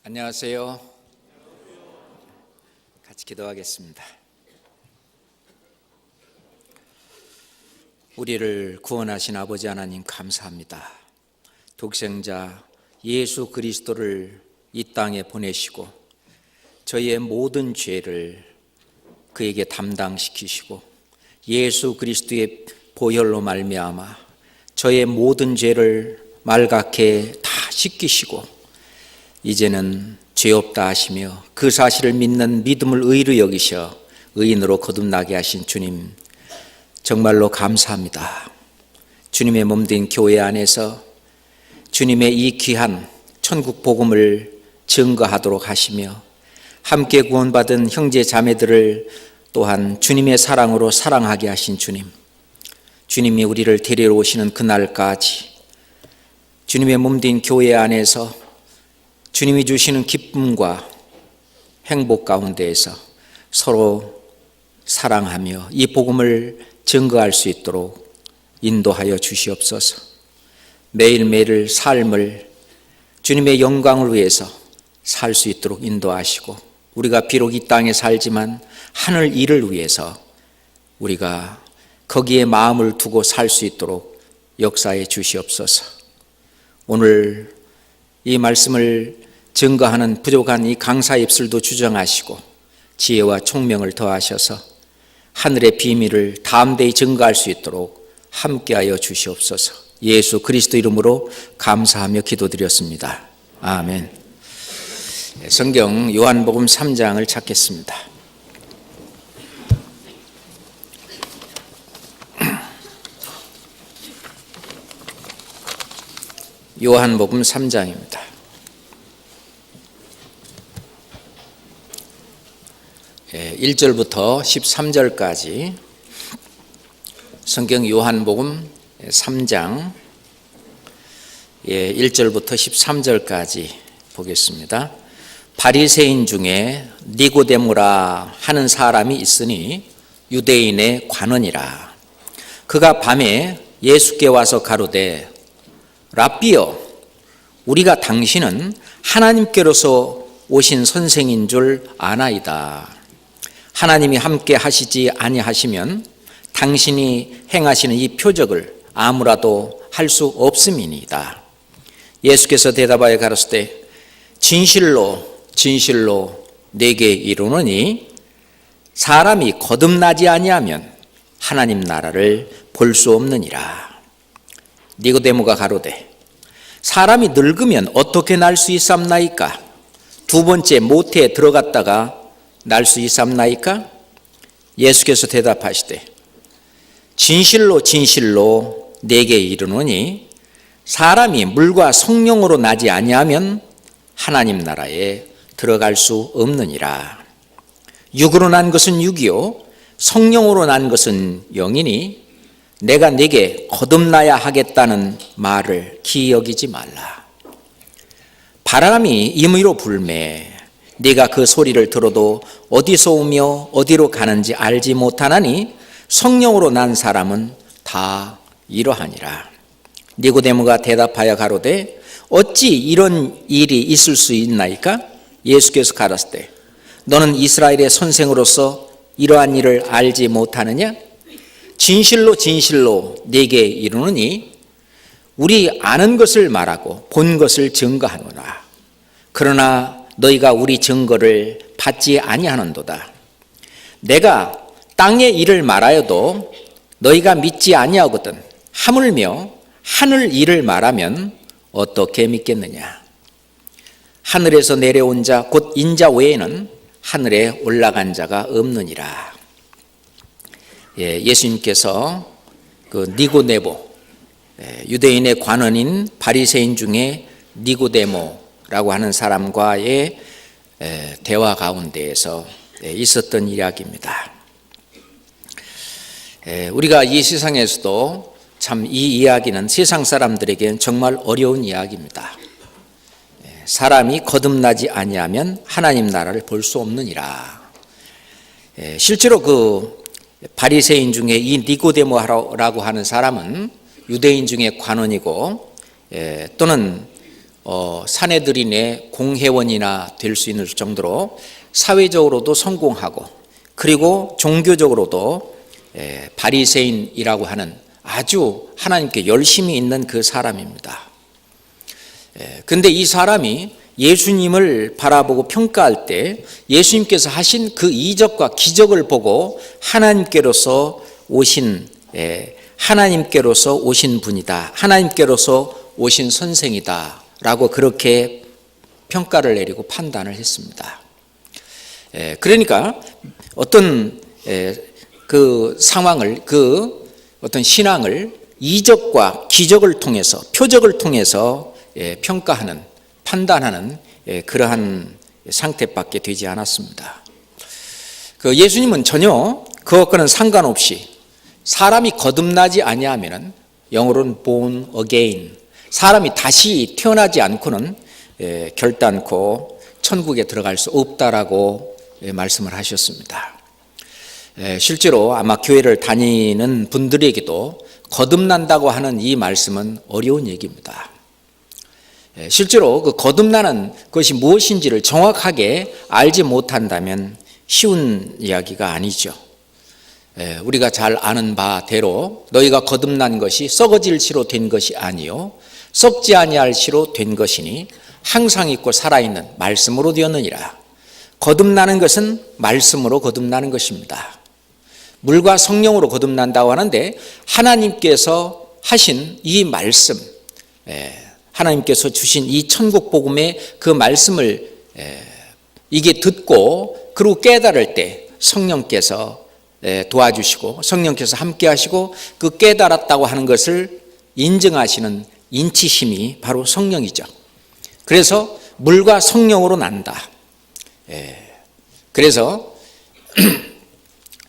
안녕하세요. 같이 기도하겠습니다. 우리를 구원하신 아버지 하나님 감사합니다. 독생자 예수 그리스도를 이 땅에 보내시고 저희의 모든 죄를 그에게 담당시키시고 예수 그리스도의 보혈로 말미암아 저의 모든 죄를 말갛게 다 씻기시고 이제는 죄 없다 하시며 그 사실을 믿는 믿음을 의로 여기셔 의인으로 거듭나게 하신 주님 정말로 감사합니다. 주님의 몸된 교회 안에서 주님의 이 귀한 천국 복음을 증거하도록 하시며 함께 구원받은 형제 자매들을 또한 주님의 사랑으로 사랑하게 하신 주님, 주님이 우리를 데리러 오시는 그날까지 주님의 몸된 교회 안에서 주님이 주시는 기쁨과 행복 가운데에서 서로 사랑하며 이 복음을 증거할 수 있도록 인도하여 주시옵소서. 매일매일 삶을 주님의 영광을 위해서 살 수 있도록 인도하시고 우리가 비록 이 땅에 살지만 하늘 일을 위해서 우리가 거기에 마음을 두고 살 수 있도록 역사해 주시옵소서. 오늘 이 말씀을 증거하는 부족한 이 강사 입술도 주정하시고 지혜와 총명을 더하셔서 하늘의 비밀을 담대히 증거할 수 있도록 함께하여 주시옵소서. 예수 그리스도 이름으로 감사하며 기도드렸습니다. 아멘. 성경 요한복음 3장을 찾겠습니다. 요한복음 3장입니다. 1절부터 13절까지 성경 요한복음 3장 1절부터 13절까지 보겠습니다. 바리새인 중에 니고데모라 하는 사람이 있으니 유대인의 관원이라. 그가 밤에 예수께 와서 가로되 랍비여, 우리가 당신은 하나님께로서 오신 선생인 줄 아나이다. 하나님이 함께 하시지 아니하시면 당신이 행하시는 이 표적을 아무라도 할 수 없음이니이다. 예수께서 대답하여 가라사대 진실로 진실로 내게 이르노니 사람이 거듭나지 아니하면 하나님 나라를 볼 수 없느니라. 니고데모가 가로되 사람이 늙으면 어떻게 날 수 있삼나이까? 두 번째 모태에 들어갔다가 날 수 있삼나이까? 예수께서 대답하시되 진실로 진실로 내게 이르노니 사람이 물과 성령으로 나지 아니하면 하나님 나라에 들어갈 수 없느니라. 육으로 난 것은 육이요 성령으로 난 것은 영이니 내가 네게 거듭나야 하겠다는 말을 기여기지 말라. 바람이 임의로 불매 네가 그 소리를 들어도 어디서 오며 어디로 가는지 알지 못하나니 성령으로 난 사람은 다 이러하니라. 니고데모가 대답하여 가로되 어찌 이런 일이 있을 수 있나이까? 예수께서 가라사대 너는 이스라엘의 선생으로서 이러한 일을 알지 못하느냐? 진실로 진실로 네게 이르노니 우리 아는 것을 말하고 본 것을 증거하노라. 그러나 너희가 우리 증거를 받지 아니하는도다. 내가 땅의 일을 말하여도 너희가 믿지 아니하거든 하물며 하늘 일을 말하면 어떻게 믿겠느냐? 하늘에서 내려온 자 곧 인자 외에는 하늘에 올라간 자가 없느니라. 예수님께서 그 니고데모, 유대인의 관원인 바리새인 중에 니고데모라고 하는 사람과의 대화 가운데에서 있었던 이야기입니다. 우리가 이 세상에서도 참 이 이야기는 세상 사람들에게는 정말 어려운 이야기입니다. 사람이 거듭나지 아니하면 하나님 나라를 볼 수 없느니라. 실제로 그 바리새인 중에 이 니고데모라고 하는 사람은 유대인 중에 관원이고 또는 사내들인의 공회원이나 될 수 있는 정도로 사회적으로도 성공하고 그리고 종교적으로도 바리새인이라고 하는 아주 하나님께 열심히 있는 그 사람입니다. 근데 이 사람이 예수님을 바라보고 평가할 때 예수님께서 하신 그 이적과 기적을 보고 하나님께로서 오신 분이다. 하나님께로서 오신 선생이다. 라고 그렇게 평가를 내리고 판단을 했습니다. 그러니까 어떤 그 상황을, 그 어떤 신앙을 이적과 기적을 통해서, 표적을 통해서 평가하는, 판단하는 그러한 상태밖에 되지 않았습니다. 그 예수님은 전혀 그것과는 상관없이 사람이 거듭나지 아니하면은, 영어로는 born again, 사람이 다시 태어나지 않고는 결단코 천국에 들어갈 수 없다라고 말씀을 하셨습니다. 실제로 아마 교회를 다니는 분들에게도 거듭난다고 하는 이 말씀은 어려운 얘기입니다. 실제로 그 거듭나는 것이 무엇인지를 정확하게 알지 못한다면 쉬운 이야기가 아니죠. 우리가 잘 아는 바대로 너희가 거듭난 것이 썩어질 시로 된 것이 아니요 썩지 아니할 시로 된 것이니 항상 있고 살아있는 말씀으로 되었느니라. 거듭나는 것은 말씀으로 거듭나는 것입니다. 물과 성령으로 거듭난다고 하는데 하나님께서 하신 이 말씀, 하나님께서 주신 이 천국 복음의 그 말씀을 이게 듣고 그리고 깨달을 때 성령께서 도와주시고 성령께서 함께 하시고 그 깨달았다고 하는 것을 인정하시는 인치심이 바로 성령이죠. 그래서 물과 성령으로 난다. 그래서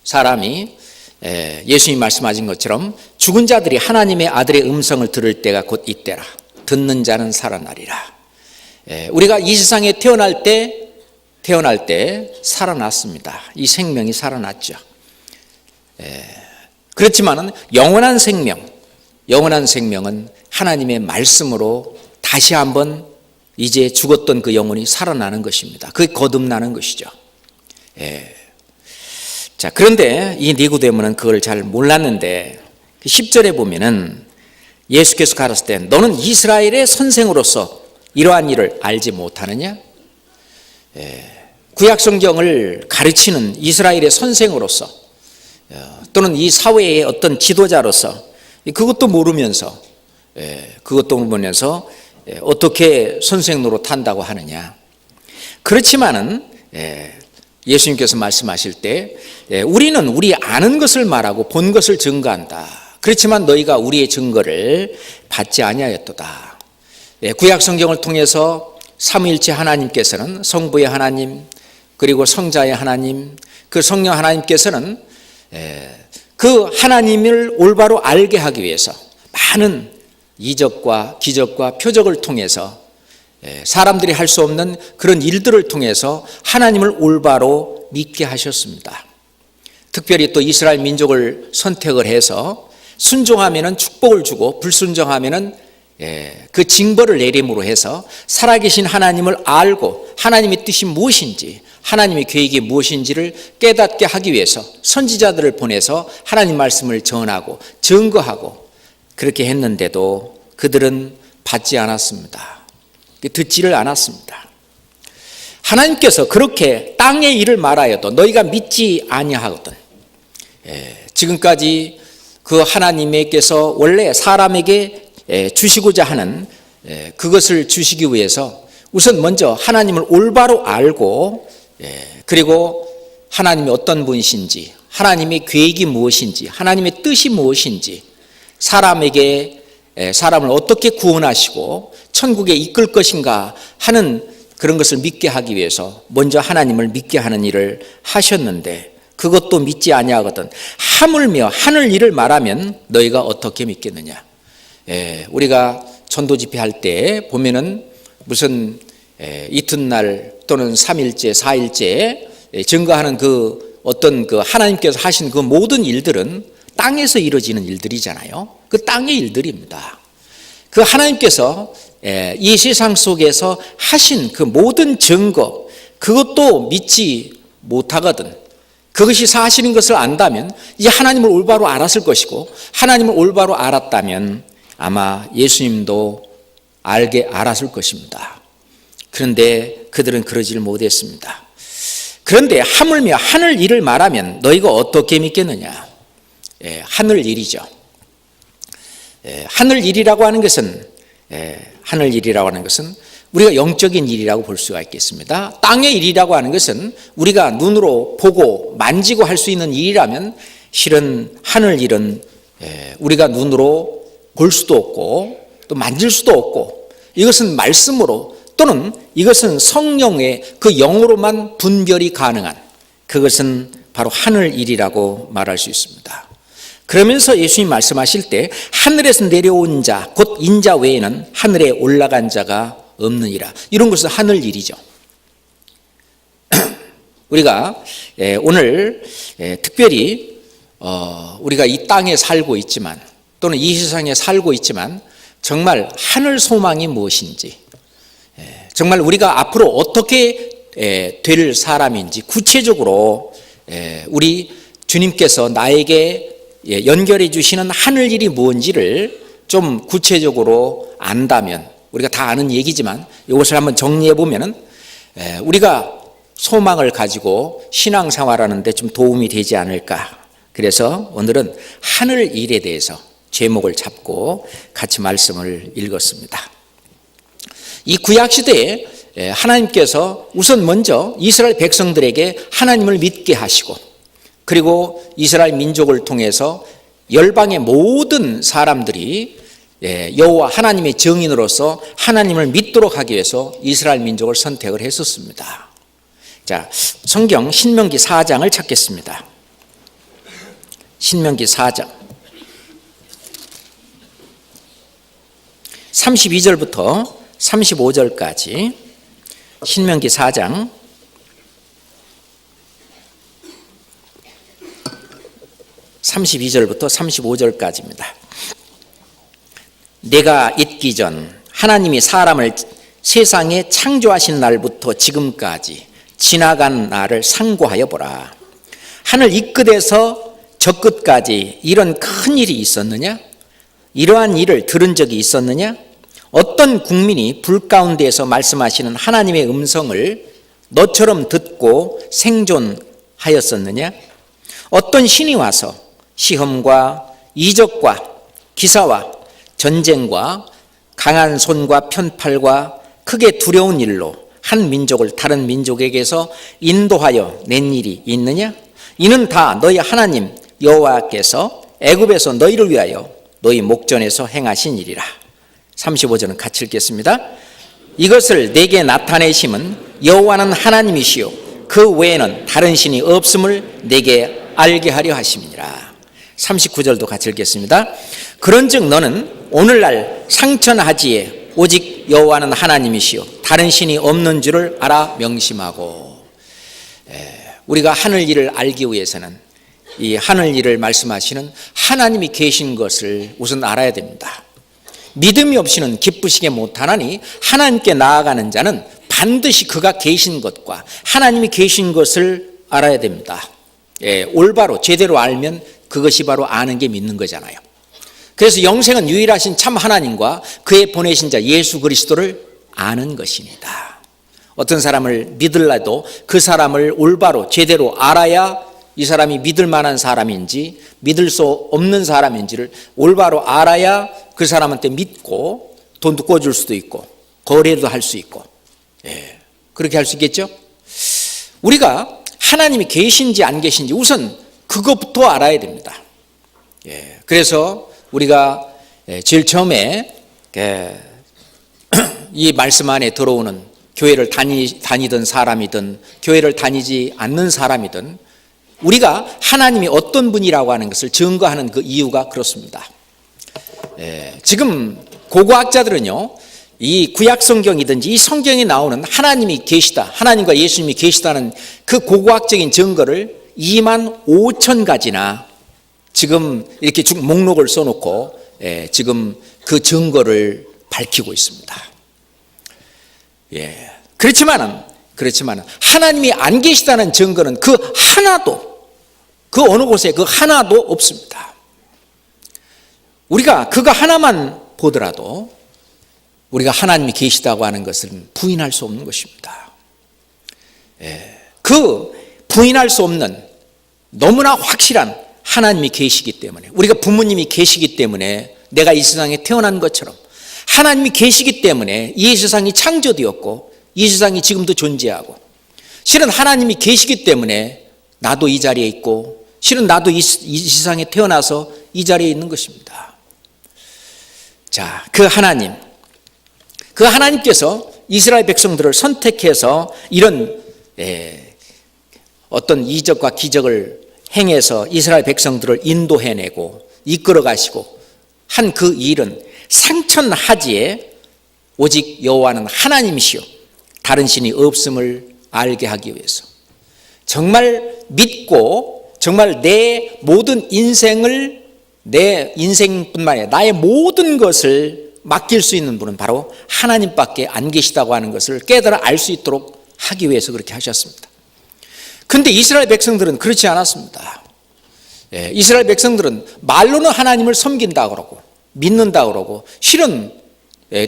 사람이 예수님이 말씀하신 것처럼 죽은 자들이 하나님의 아들의 음성을 들을 때가 곧 이때라. 듣는 자는 살아나리라. 우리가 이 세상에 태어날 때 살아났습니다. 이 생명이 살아났죠. 그렇지만은 영원한 생명은 하나님의 말씀으로 다시 한번 이제 죽었던 그 영혼이 살아나는 것입니다. 그게 거듭나는 것이죠. 자, 그런데 이 니고데모는 그걸 잘 몰랐는데 10절에 보면은 예수께서 가르칠 때 너는 이스라엘의 선생으로서 이러한 일을 알지 못하느냐? 구약 성경을 가르치는 이스라엘의 선생으로서 또는 이 사회의 어떤 지도자로서 그것도 모르면서 어떻게 선생 노릇한다고 하느냐? 그렇지만은 예수님께서 말씀하실 때 우리는 우리 아는 것을 말하고 본 것을 증거한다. 그렇지만 너희가 우리의 증거를 받지 아니하였도다. 구약 성경을 통해서 삼위일체 하나님께서는 성부의 하나님 그리고 성자의 하나님 그 성령 하나님께서는 그 하나님을 올바로 알게 하기 위해서 많은 이적과 기적과 표적을 통해서 사람들이 할 수 없는 그런 일들을 통해서 하나님을 올바로 믿게 하셨습니다. 특별히 또 이스라엘 민족을 선택을 해서 순종하면은 축복을 주고 불순종하면은 그 징벌을 내림으로 해서 살아계신 하나님을 알고 하나님의 뜻이 무엇인지 하나님의 계획이 무엇인지를 깨닫게 하기 위해서 선지자들을 보내서 하나님 말씀을 전하고 증거하고 그렇게 했는데도 그들은 받지 않았습니다. 듣지를 않았습니다. 하나님께서 그렇게 땅의 일을 말하여도 너희가 믿지 아니하거든. 지금까지 그 하나님께서 원래 사람에게 주시고자 하는 그것을 주시기 위해서 우선 먼저 하나님을 올바로 알고 그리고 하나님이 어떤 분이신지 하나님의 계획이 무엇인지 하나님의 뜻이 무엇인지 사람을 어떻게 구원하시고 천국에 이끌 것인가 하는 그런 것을 믿게 하기 위해서 먼저 하나님을 믿게 하는 일을 하셨는데 그것도 믿지 아니하거든. 하물며 하늘 일을 말하면 너희가 어떻게 믿겠느냐. 우리가 전도 집회할 때 보면은 무슨 이튿날 또는 3일째 4일째 증거하는 그 어떤 그 하나님께서 하신 그 모든 일들은 땅에서 이루어지는 일들이잖아요. 그 땅의 일들입니다. 그 하나님께서 이 세상 속에서 하신 그 모든 증거, 그것도 믿지 못하거든. 그것이 사실인 것을 안다면 이제 하나님을 올바로 알았을 것이고, 하나님을 올바로 알았다면 아마 예수님도 알았을 것입니다. 그런데 그들은 그러지를 못했습니다. 그런데 하물며 하늘 일을 말하면 너희가 어떻게 믿겠느냐? 하늘 일이죠. 하늘 일이라고 하는 것은 우리가 영적인 일이라고 볼 수가 있겠습니다. 땅의 일이라고 하는 것은 우리가 눈으로 보고 만지고 할 수 있는 일이라면, 실은 하늘 일은 우리가 눈으로 볼 수도 없고 또 만질 수도 없고, 이것은 말씀으로 또는 이것은 성령의 그 영으로만 분별이 가능한, 그것은 바로 하늘 일이라고 말할 수 있습니다. 그러면서 예수님 말씀하실 때 하늘에서 내려온 자 곧 인자 외에는 하늘에 올라간 자가 없느니라, 이런 것은 하늘 일이죠. 우리가 오늘 특별히 우리가 이 땅에 살고 있지만 또는 이 세상에 살고 있지만 정말 하늘 소망이 무엇인지, 정말 우리가 앞으로 어떻게 될 사람인지 구체적으로 우리 주님께서 나에게 연결해 주시는 하늘 일이 뭔지를 좀 구체적으로 안다면, 우리가 다 아는 얘기지만 이것을 한번 정리해 보면은 우리가 소망을 가지고 신앙생활하는 데 좀 도움이 되지 않을까. 그래서 오늘은 하늘 일에 대해서 제목을 잡고 같이 말씀을 읽었습니다. 이 구약 시대에 하나님께서 우선 먼저 이스라엘 백성들에게 하나님을 믿게 하시고, 그리고 이스라엘 민족을 통해서 열방의 모든 사람들이 여호와 하나님의 증인으로서 하나님을 믿도록 하기 위해서 이스라엘 민족을 선택을 했었습니다. 자, 성경 신명기 4장을 찾겠습니다. 신명기 4장 32절부터 35절까지, 신명기 4장 32절부터 35절까지입니다. 내가 있기 전 하나님이 사람을 세상에 창조하신 날부터 지금까지 지나간 날을 상고하여 보라. 하늘 이 끝에서 저 끝까지 이런 큰 일이 있었느냐? 이러한 일을 들은 적이 있었느냐? 어떤 국민이 불 가운데에서 말씀하시는 하나님의 음성을 너처럼 듣고 생존하였었느냐? 어떤 신이 와서 시험과 이적과 기사와 전쟁과 강한 손과 편팔과 크게 두려운 일로 한 민족을 다른 민족에게서 인도하여 낸 일이 있느냐? 이는 다 너희 하나님 여호와께서 애굽에서 너희를 위하여 너희 목전에서 행하신 일이라. 35절은 같이 읽겠습니다. 이것을 내게 나타내심은 여호와는 하나님이시요 그 외에는 다른 신이 없음을 내게 알게 하려 하심이니라. 39절도 같이 읽겠습니다. 그런즉 너는 오늘날 상천하지에 오직 여호와는 하나님이시요 다른 신이 없는 줄을 알아 명심하고. 우리가 하늘 일을 알기 위해서는 이 하늘 일을 말씀하시는 하나님이 계신 것을 우선 알아야 됩니다. 믿음이 없이는 기쁘시게 못하나니 하나님께 나아가는 자는 반드시 그가 계신 것과 하나님이 계신 것을 알아야 됩니다. 올바로 제대로 알면 그것이 바로 아는 게 믿는 거잖아요. 그래서 영생은 유일하신 참 하나님과 그의 보내신 자 예수 그리스도를 아는 것입니다. 어떤 사람을 믿으려도 그 사람을 올바로 제대로 알아야 이 사람이 믿을 만한 사람인지 믿을 수 없는 사람인지를 올바로 알아야 그 사람한테 믿고 돈도 꿔줄 수도 있고 거래도 할 수 있고, 그렇게 할 수 있겠죠. 우리가 하나님이 계신지 안 계신지 우선 그것부터 알아야 됩니다. 그래서 우리가 제일 처음에 이 말씀 안에 들어오는 교회를 다니던 사람이든 교회를 다니지 않는 사람이든 우리가 하나님이 어떤 분이라고 하는 것을 증거하는 그 이유가 그렇습니다. 지금 고고학자들은요, 이 구약 성경이든지 이 성경에 나오는 하나님이 계시다, 하나님과 예수님이 계시다는 그 고고학적인 증거를 25,000가지나 지금 이렇게 쭉 목록을 써놓고 지금 그 증거를 밝히고 있습니다. 그렇지만은 하나님이 안 계시다는 증거는 그 어느 곳에 그 하나도 없습니다. 우리가 그거 하나만 보더라도 우리가 하나님이 계시다고 하는 것은 부인할 수 없는 것입니다. 그 부인할 수 없는 너무나 확실한 하나님이 계시기 때문에, 우리가 부모님이 계시기 때문에 내가 이 세상에 태어난 것처럼 하나님이 계시기 때문에 이 세상이 창조되었고 이 세상이 지금도 존재하고, 실은 하나님이 계시기 때문에 나도 이 자리에 있고, 실은 나도 이 세상에 태어나서 이 자리에 있는 것입니다. 자, 그 하나님께서 이스라엘 백성들을 선택해서 이런 어떤 이적과 기적을 행해서 이스라엘 백성들을 인도해내고 이끌어 가시고 한 그 일은 상천하지에 오직 여호와는 하나님이시요 다른 신이 없음을 알게 하기 위해서, 정말 믿고 정말 내 모든 인생을, 내 인생뿐만 아니라 나의 모든 것을 맡길 수 있는 분은 바로 하나님밖에 안 계시다고 하는 것을 깨달아 알 수 있도록 하기 위해서 그렇게 하셨습니다. 그런데 이스라엘 백성들은 그렇지 않았습니다. 이스라엘 백성들은 말로는 하나님을 섬긴다 그러고 믿는다 그러고, 실은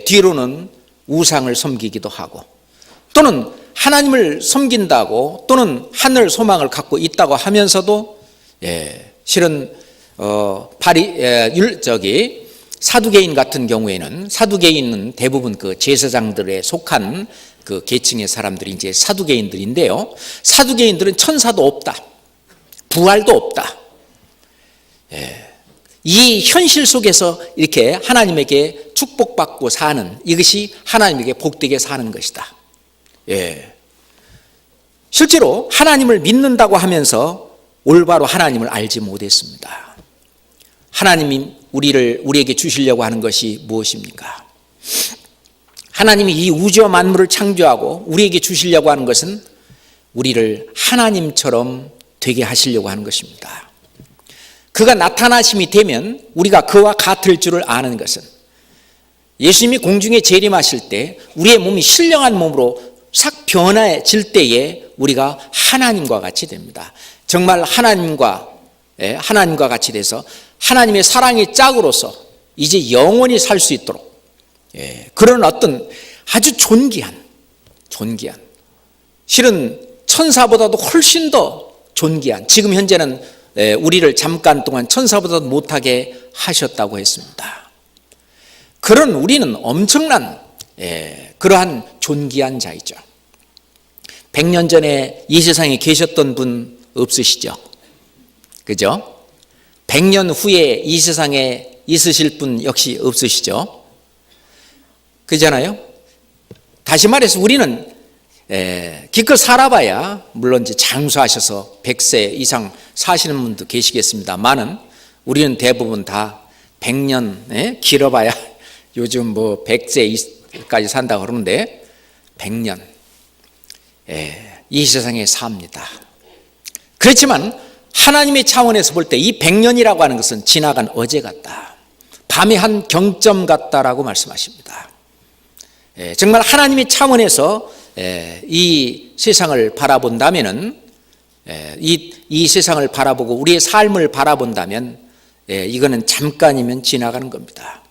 뒤로는 우상을 섬기기도 하고, 또는 하나님을 섬긴다고, 또는 하늘 소망을 갖고 있다고 하면서도 실은 사두개인 같은 경우에는, 사두개인은 대부분 그 제사장들에 속한 그 계층의 사람들이 이제 사두개인들인데요, 사두개인들은 천사도 없다, 부활도 없다. 이 현실 속에서 이렇게 하나님에게 축복받고 사는, 이것이 하나님에게 복되게 사는 것이다. 실제로 하나님을 믿는다고 하면서 올바로 하나님을 알지 못했습니다. 하나님이 우리에게 주시려고 하는 것이 무엇입니까? 하나님이 이 우주와 만물을 창조하고 우리에게 주시려고 하는 것은 우리를 하나님처럼 되게 하시려고 하는 것입니다. 그가 나타나심이 되면 우리가 그와 같을 줄을 아는 것은, 예수님이 공중에 재림하실 때 우리의 몸이 신령한 몸으로 싹 변해질 때에 우리가 하나님과 같이 됩니다. 정말 하나님과 같이 돼서 하나님의 사랑의 짝으로서 이제 영원히 살 수 있도록 그런 어떤 아주 존귀한, 실은 천사보다도 훨씬 더 존귀한, 지금 현재는 우리를 잠깐 동안 천사보다도 못하게 하셨다고 했습니다. 그런 우리는 엄청난 그러한 존귀한 자이죠. 100년 전에 이 세상에 계셨던 분 없으시죠? 그죠? 100년 후에 이 세상에 있으실 분 역시 없으시죠? 그잖아요? 다시 말해서 우리는 기껏 살아봐야, 물론 이제 장수하셔서 100세 이상 사시는 분도 계시겠습니다만은 우리는 대부분 다 100년, 길어봐야 요즘 뭐 100세까지 산다고 그러는데 100년 이 세상에 삽니다. 그렇지만 하나님의 차원에서 볼 때 이 100년이라고 하는 것은 지나간 어제 같다, 밤의 한 경점 같다라고 말씀하십니다. 정말 하나님의 차원에서 이 세상을 바라본다면은, 이 세상을 바라보고 우리의 삶을 바라본다면 이거는 잠깐이면 지나가는 겁니다.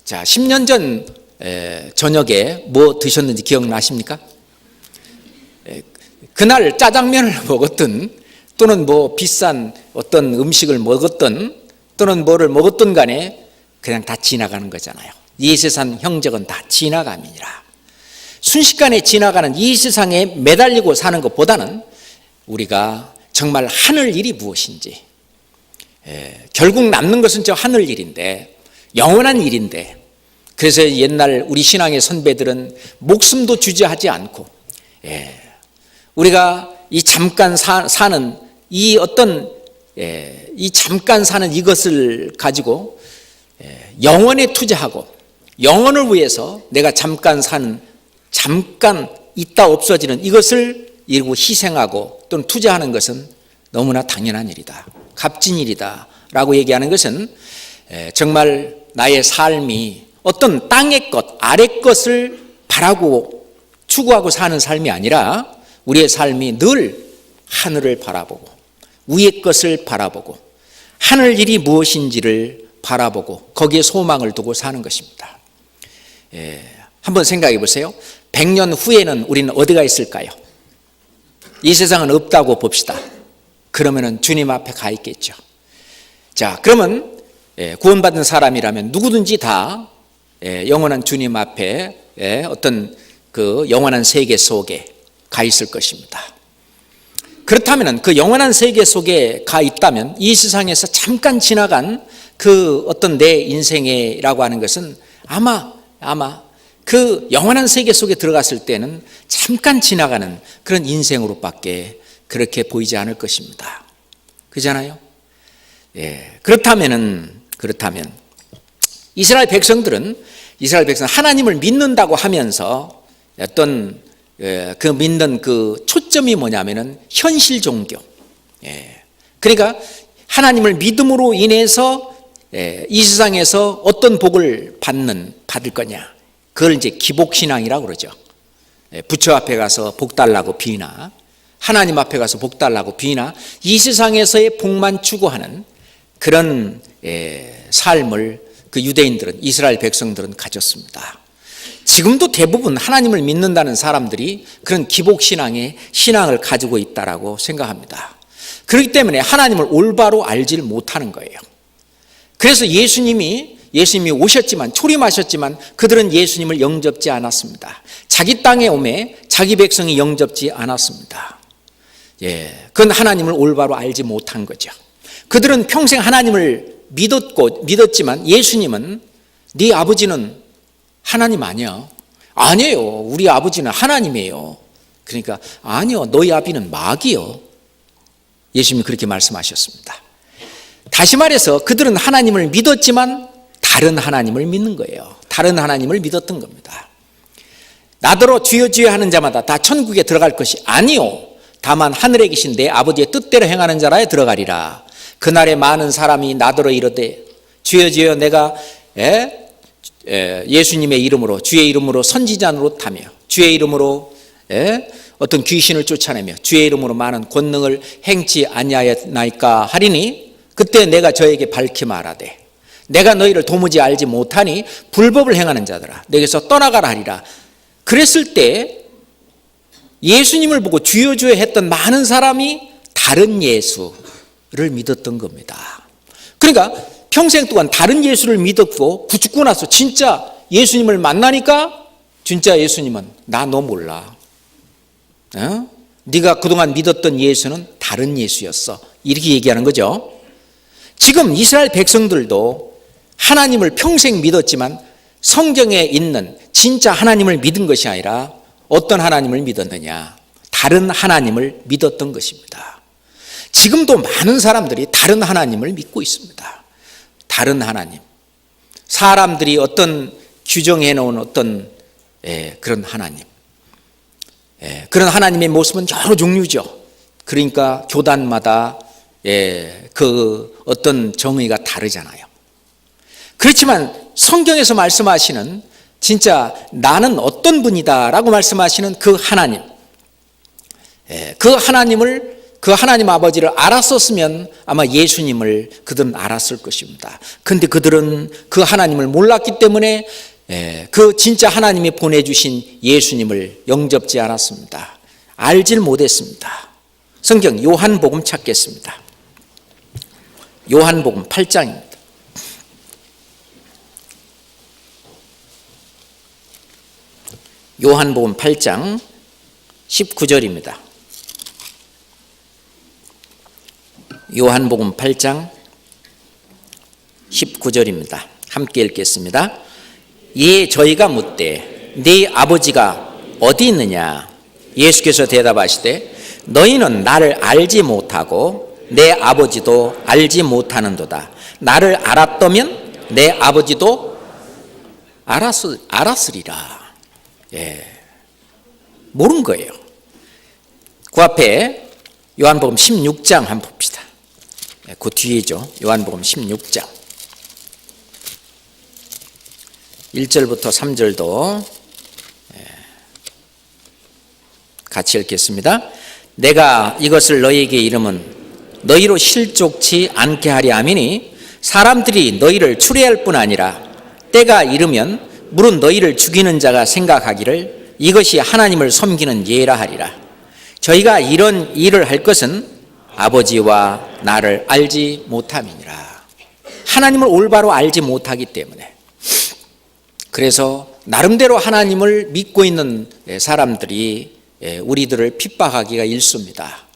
자, 10년 전 저녁에 뭐 드셨는지 기억나십니까? 그날 짜장면을 먹었든, 또는 뭐 비싼 어떤 음식을 먹었든, 또는 뭐를 먹었든 간에 그냥 다 지나가는 거잖아요. 이 세상 형적은 다 지나감이니라. 순식간에 지나가는 이 세상에 매달리고 사는 것보다는 우리가 정말 하늘 일이 무엇인지, 결국 남는 것은 저 하늘 일인데, 영원한 일인데, 그래서 옛날 우리 신앙의 선배들은 목숨도 주저하지 않고 우리가 이 잠깐 사는 이 어떤 이 잠깐 사는 이것을 가지고 영원에 투자하고, 영원을 위해서 내가 잠깐 사는, 잠깐 있다 없어지는 이것을 이루고 희생하고 또는 투자하는 것은 너무나 당연한 일이다, 값진 일이다 라고 얘기하는 것은 정말 나의 삶이 어떤 땅의 것, 아래 것을 바라고 추구하고 사는 삶이 아니라 우리의 삶이 늘 하늘을 바라보고 위의 것을 바라보고 하늘 일이 무엇인지를 바라보고 거기에 소망을 두고 사는 것입니다. 한번 생각해 보세요. 100년 후에는 우리는 어디가 있을까요? 이 세상은 없다고 봅시다. 그러면은 주님 앞에 가 있겠죠. 자, 그러면 구원받은 사람이라면 누구든지 다 영원한 주님 앞에 어떤 그 영원한 세계 속에 가 있을 것입니다. 그렇다면 그 영원한 세계 속에 가 있다면 이 세상에서 잠깐 지나간 그 어떤 내 인생이라고 하는 것은 아마 그 영원한 세계 속에 들어갔을 때는 잠깐 지나가는 그런 인생으로밖에 그렇게 보이지 않을 것입니다. 그렇잖아요? 그렇다면 이스라엘 백성들은 하나님을 믿는다고 하면서 어떤 그 믿는 그 초점이 뭐냐면은 현실 종교. 그러니까 하나님을 믿음으로 인해서 이 세상에서 어떤 복을 받을 거냐. 그걸 이제 기복신앙이라고 그러죠. 부처 앞에 가서 복 달라고 비나 하나님 앞에 가서 복 달라고 비나 이 세상에서의 복만 추구하는 그런 삶을 그 유대인들은 이스라엘 백성들은 가졌습니다. 지금도 대부분 하나님을 믿는다는 사람들이 그런 기복신앙의 신앙을 가지고 있다라고 생각합니다. 그렇기 때문에 하나님을 올바로 알질 못하는 거예요. 그래서 예수님이 오셨지만 초림하셨지만 그들은 예수님을 영접지 않았습니다. 자기 땅에 오매 자기 백성이 영접지 않았습니다. 그건 하나님을 올바로 알지 못한 거죠. 그들은 평생 하나님을 믿었지만 예수님은 네 아버지는 하나님 아니야. 아니에요. 우리 아버지는 하나님이에요. 그러니까 아니요. 너희 아비는 마귀요. 예수님이 그렇게 말씀하셨습니다. 다시 말해서 그들은 하나님을 믿었지만 다른 하나님을 믿는 거예요. 다른 하나님을 믿었던 겁니다. 나더러 주여 주여 하는 자마다 다 천국에 들어갈 것이 아니요. 다만 하늘에 계신 내 아버지의 뜻대로 행하는 자라에 들어가리라. 그날에 많은 사람이 나더러 이르되 주여 주여 내가 예수님의 이름으로 주의 이름으로 선지자 노릇하며 주의 이름으로 어떤 귀신을 쫓아내며 주의 이름으로 많은 권능을 행치 아니하였나이까 하리니 그때 내가 저에게 밝히 말하되 내가 너희를 도무지 알지 못하니 불법을 행하는 자들아 내게서 떠나가라 하리라. 그랬을 때 예수님을 보고 주여 주여 했던 많은 사람이 다른 예수를 믿었던 겁니다. 그러니까 평생 동안 다른 예수를 믿었고 죽고 나서 진짜 예수님을 만나니까 진짜 예수님은 나 너 몰라. 네가 그동안 믿었던 예수는 다른 예수였어. 이렇게 얘기하는 거죠. 지금 이스라엘 백성들도 하나님을 평생 믿었지만 성경에 있는 진짜 하나님을 믿은 것이 아니라 어떤 하나님을 믿었느냐? 다른 하나님을 믿었던 것입니다. 지금도 많은 사람들이 다른 하나님을 믿고 있습니다. 다른 하나님. 사람들이 어떤 규정해 놓은 어떤 그런 하나님. 그런 하나님의 모습은 여러 종류죠. 그러니까 교단마다 그 어떤 정의가 다르잖아요. 그렇지만 성경에서 말씀하시는 진짜 나는 어떤 분이다 라고 말씀하시는 그 하나님, 그 하나님 아버지를 알았었으면 아마 예수님을 그들은 알았을 것입니다. 그런데 그들은 그 하나님을 몰랐기 때문에 그 진짜 하나님이 보내주신 예수님을 영접지 않았습니다. 알질 못했습니다. 성경 요한복음 찾겠습니다. 요한복음 8장입니다. 요한복음 8장 19절입니다. 요한복음 8장 19절입니다. 함께 읽겠습니다. 예, 저희가 묻되 네 아버지가 어디 있느냐? 예수께서 대답하시되 너희는 나를 알지 못하고 내 아버지도 알지 못하는도다. 나를 알았다면 내 아버지도 알았으리라. 모른 거예요. 그 앞에 요한복음 16장 한번 봅시다. 그 뒤에죠. 요한복음 16장. 1절부터 3절도 같이 읽겠습니다. 내가 이것을 너희에게 이름은 너희로 실족치 않게 하려 함이니 사람들이 너희를 추리할 뿐 아니라 때가 이르면 물은 너희를 죽이는 자가 생각하기를 이것이 하나님을 섬기는 예라 하리라. 저희가 이런 일을 할 것은 아버지와 나를 알지 못함이니라. 하나님을 올바로 알지 못하기 때문에. 그래서 나름대로 하나님을 믿고 있는 사람들이 우리들을 핍박하기가 일쑤입니다.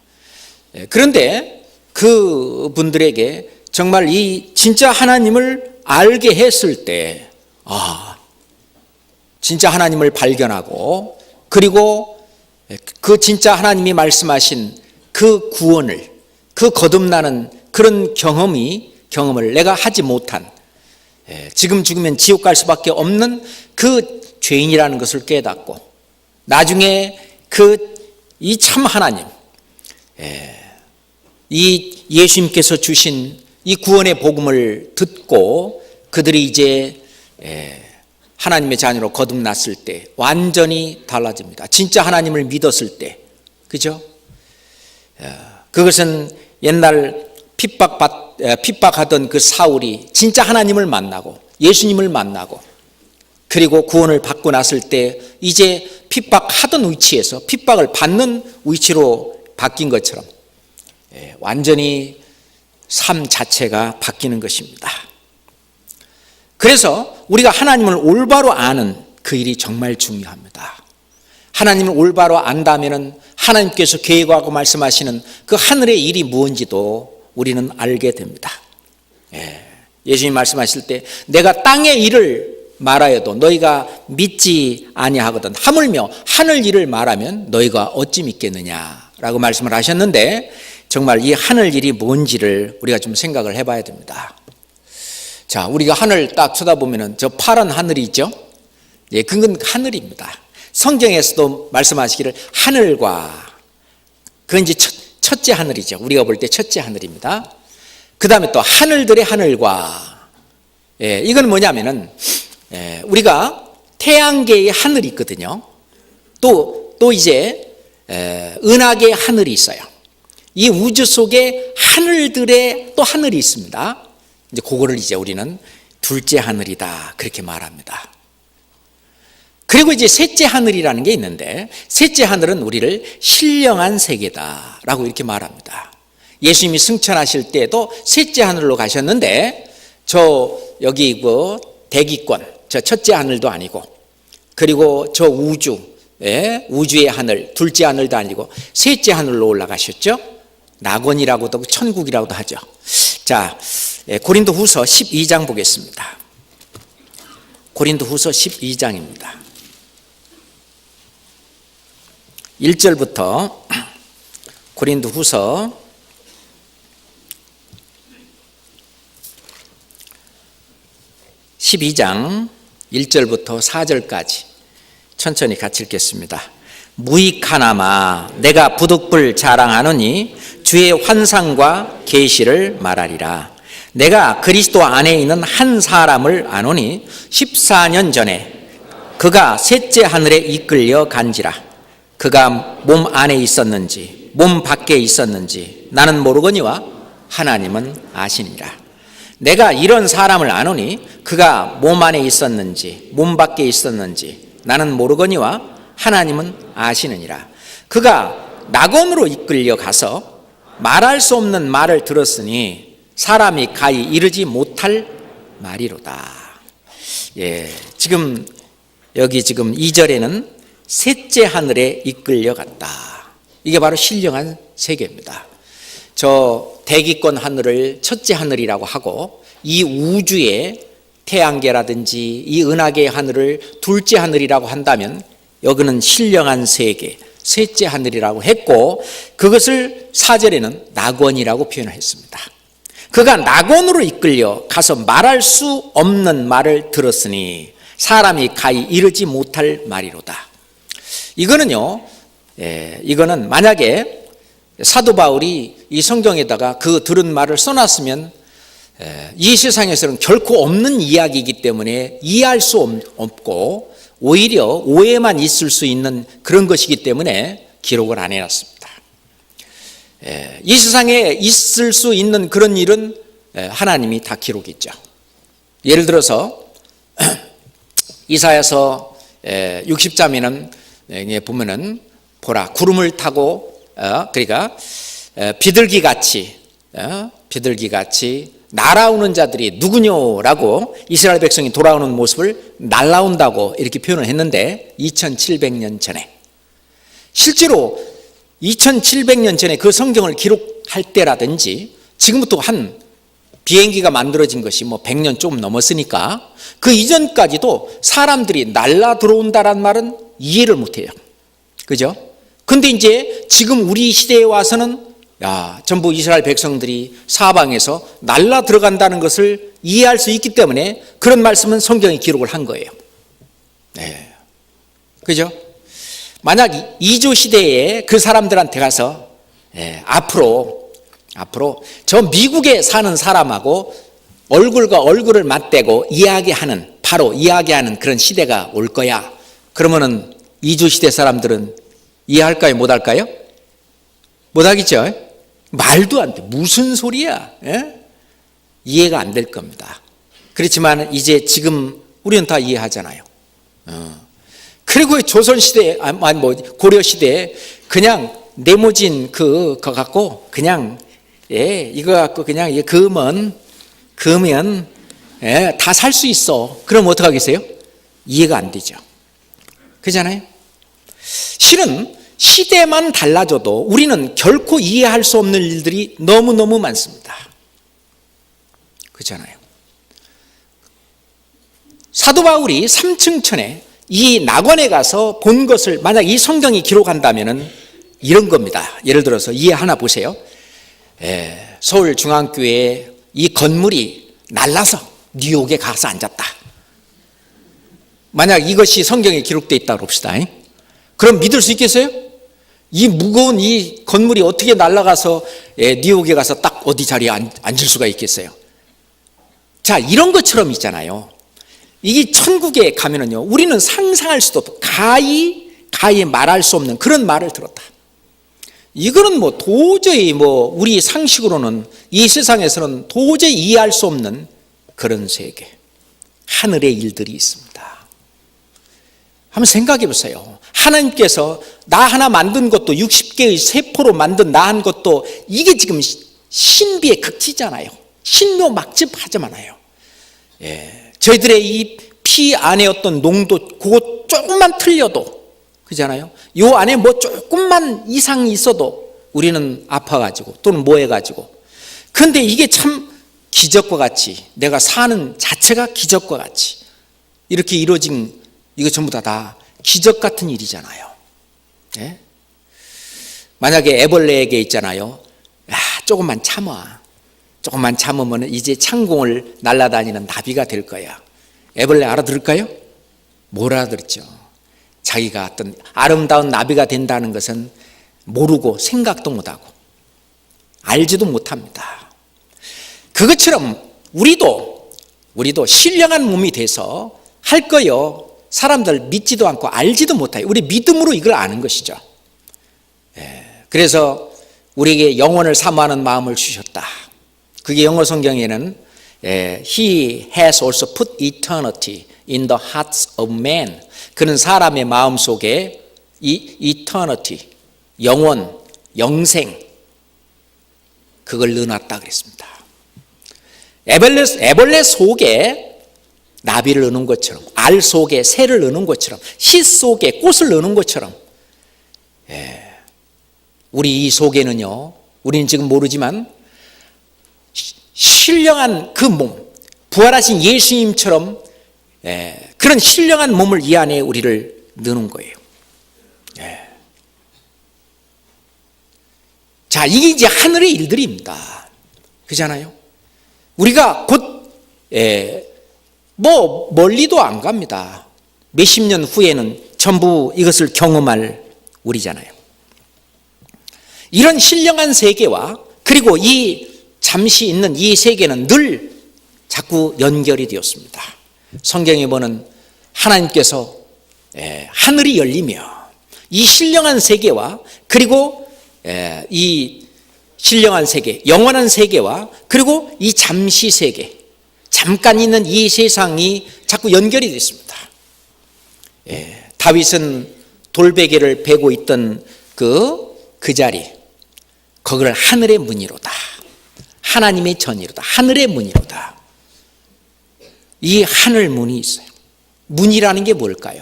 그런데 그 분들에게 정말 이 진짜 하나님을 알게 했을 때, 진짜 하나님을 발견하고, 그리고 그 진짜 하나님이 말씀하신 그 구원을, 그 거듭나는 그런 경험을 내가 하지 못한, 지금 죽으면 지옥 갈 수밖에 없는 그 죄인이라는 것을 깨닫고, 나중에 이 참 하나님, 이 예수님께서 주신 이 구원의 복음을 듣고 그들이 이제 하나님의 자녀로 거듭났을 때 완전히 달라집니다. 진짜 하나님을 믿었을 때, 그죠? 그것은 옛날 핍박하던 그 사울이 진짜 하나님을 만나고 예수님을 만나고 그리고 구원을 받고 났을 때 이제 핍박하던 위치에서 핍박을 받는 위치로 바뀐 것처럼 완전히 삶 자체가 바뀌는 것입니다. 그래서 우리가 하나님을 올바로 아는 그 일이 정말 중요합니다. 하나님을 올바로 안다면 하나님께서 계획하고 말씀하시는 그 하늘의 일이 무엇인지도 우리는 알게 됩니다. 예수님 말씀하실 때 내가 땅의 일을 말하여도 너희가 믿지 아니하거든 하물며 하늘 일을 말하면 너희가 어찌 믿겠느냐라고 말씀을 하셨는데, 정말 이 하늘 일이 뭔지를 우리가 좀 생각을 해봐야 됩니다. 자, 우리가 하늘 딱 쳐다보면은 저 파란 하늘이 있죠? 그건 하늘입니다. 성경에서도 말씀하시기를 하늘과, 그건 이제 첫째 하늘이죠. 우리가 볼 때 첫째 하늘입니다. 그 다음에 또 하늘들의 하늘과, 이건 뭐냐면은 우리가 태양계의 하늘이 있거든요. 또 이제 은하계의 하늘이 있어요. 이 우주 속에 하늘들의 또 하늘이 있습니다. 이제 그거를 이제 우리는 둘째 하늘이다 그렇게 말합니다. 그리고 이제 셋째 하늘이라는 게 있는데, 셋째 하늘은 우리를 신령한 세계다라고 이렇게 말합니다. 예수님이 승천하실 때도 셋째 하늘로 가셨는데, 여기 대기권, 저 첫째 하늘도 아니고, 그리고 저 우주의 하늘, 둘째 하늘도 아니고 셋째 하늘로 올라가셨죠. 낙원이라고도 천국이라고도 하죠. 자, 고린도후서 12장 보겠습니다. 고린도후서 12장입니다. 1절부터 고린도후서 12장 1절부터 4절까지 천천히 같이 읽겠습니다. 무익하나마 내가 부득불 자랑하노니 주의 환상과 계시를 말하리라. 내가 그리스도 안에 있는 한 사람을 아노니 14년 전에 그가 셋째 하늘에 이끌려 간지라. 그가 몸 안에 있었는지 몸 밖에 있었는지 나는 모르거니와 하나님은 아시니라. 내가 이런 사람을 아노니 그가 몸 안에 있었는지 몸 밖에 있었는지 나는 모르거니와 하나님은 아시느니라. 그가 낙원으로 이끌려 가서 말할 수 없는 말을 들었으니 사람이 가히 이르지 못할 말이로다. 지금 여기 2절에는 셋째 하늘에 이끌려 갔다. 이게 바로 신령한 세계입니다. 저 대기권 하늘을 첫째 하늘이라고 하고, 이 우주의 태양계라든지 이 은하계의 하늘을 둘째 하늘이라고 한다면 여기는 신령한 세계, 셋째 하늘이라고 했고, 그것을 4절에는 낙원이라고 표현을 했습니다. 그가 낙원으로 이끌려 가서 말할 수 없는 말을 들었으니 사람이 가히 이르지 못할 말이로다. 이거는 만약에 사도 바울이 이 성경에다가 그 들은 말을 써놨으면 이 세상에서는 결코 없는 이야기이기 때문에 이해할 수 없고 오히려 오해만 있을 수 있는 그런 것이기 때문에 기록을 안 해놨습니다. 이 세상에 있을 수 있는 그런 일은 하나님이 다 기록했죠. 예를 들어서 이사야서 60장에는 보면은 보라 구름을 타고 그러니까 비둘기같이 날아오는 자들이 누구뇨라고 이스라엘 백성이 돌아오는 모습을 날아온다고 이렇게 표현을 했는데 2700년 전에 실제로 2700년 전에 그 성경을 기록할 때라든지 지금부터 한 비행기가 만들어진 것이 100년 좀 넘었으니까 그 이전까지도 사람들이 날아 들어온다란 말은 이해를 못해요. 그죠? 근데 이제 지금 우리 시대에 와서는 전부 이스라엘 백성들이 사방에서 날아 들어간다는 것을 이해할 수 있기 때문에 그런 말씀은 성경이 기록을 한 거예요. 네. 그죠? 만약 이조 시대에 그 사람들한테 가서 앞으로 저 미국에 사는 사람하고 얼굴과 얼굴을 맞대고 바로 이야기하는 그런 시대가 올 거야. 그러면은 이조 시대 사람들은 이해할까요? 못할까요? 못하겠죠? 말도 안 돼. 무슨 소리야? 이해가 안 될 겁니다. 그렇지만 이제 지금 우리는 다 이해하잖아요. 그리고 조선시대, 고려 시대에 그냥 네모진 그거 갖고 그냥, 이거 갖고 그냥 그으면 다 살 수 있어. 그럼 어떡하겠어요? 이해가 안 되죠. 그렇잖아요? 실은 시대만 달라져도 우리는 결코 이해할 수 없는 일들이 너무너무 많습니다. 그렇잖아요. 사도 바울이 3층천에 이 낙원에 가서 본 것을 만약 이 성경이 기록한다면 이런 겁니다. 예를 들어서 이해 하나 보세요. 서울중앙교회 이 건물이 날라서 뉴욕에 가서 앉았다. 만약 이것이 성경에 기록되어 있다고 봅시다. 그럼 믿을 수 있겠어요? 이 무거운 이 건물이 어떻게 날아가서 뉴욕에 가서 딱 어디 자리에 앉을 수가 있겠어요? 자, 이런 것처럼 있잖아요. 이 천국에 가면은요, 우리는 상상할 수도 없고 가히 말할 수 없는 그런 말을 들었다. 이거는 도저히 우리 상식으로는 이 세상에서는 도저히 이해할 수 없는 그런 세계, 하늘의 일들이 있습니다. 한번 생각해 보세요. 하나님께서 나 하나 만든 것도 60개의 세포로 만든 나 한 것도 이게 지금 신비의 극치잖아요. 신묘막집하잖아요. 저희들의 이 피 안에 어떤 농도 그거 조금만 틀려도 그잖아요. 요 안에 조금만 이상이 있어도 우리는 아파가지고 또는 해가지고. 그런데 이게 참 기적과 같이 내가 사는 자체가 기적과 같이 이렇게 이루어진 이거 전부 다 기적 같은 일이잖아요. 만약에 애벌레에게 있잖아요. 조금만 참으면 이제 창공을 날아다니는 나비가 될 거야. 애벌레 알아들을까요? 못 알아들었죠. 자기가 어떤 아름다운 나비가 된다는 것은 모르고 생각도 못하고 알지도 못합니다. 그것처럼 우리도 신령한 몸이 돼서 할 거요. 사람들 믿지도 않고 알지도 못해요. 우리 믿음으로 이걸 아는 것이죠. 그래서 우리에게 영원을 사모하는 마음을 주셨다. 그게 영어 성경에는 He has also put eternity in the hearts of man. 그는 사람의 마음 속에 이 eternity, 영원, 영생 그걸 넣어놨다 그랬습니다. 애벌레 속에 나비를 넣는 것처럼, 알 속에 새를 넣는 것처럼, 씨 속에 꽃을 넣는 것처럼 우리 이 속에는요, 우리는 지금 모르지만 신령한 그 몸, 부활하신 예수님처럼 그런 신령한 몸을 이 안에 우리를 넣는 거예요. 자, 이게 이제 하늘의 일들입니다. 그렇잖아요? 우리가 곧 멀리도 안 갑니다. 몇십 년 후에는 전부 이것을 경험할 우리잖아요. 이런 신령한 세계와 그리고 이 잠시 있는 이 세계는 늘 자꾸 연결이 되었습니다. 성경에 보면 하나님께서 하늘이 열리며 이 신령한 세계와 그리고 이 신령한 세계, 영원한 세계와 그리고 이 잠시 세계, 잠깐 있는 이 세상이 자꾸 연결이 됐습니다. 다윗은 돌베개를 베고 있던 그 자리, 거기를 하늘의 문이로다, 하나님의 전이로다, 하늘의 문이로다. 이 하늘 문이 있어요. 문이라는 게 뭘까요?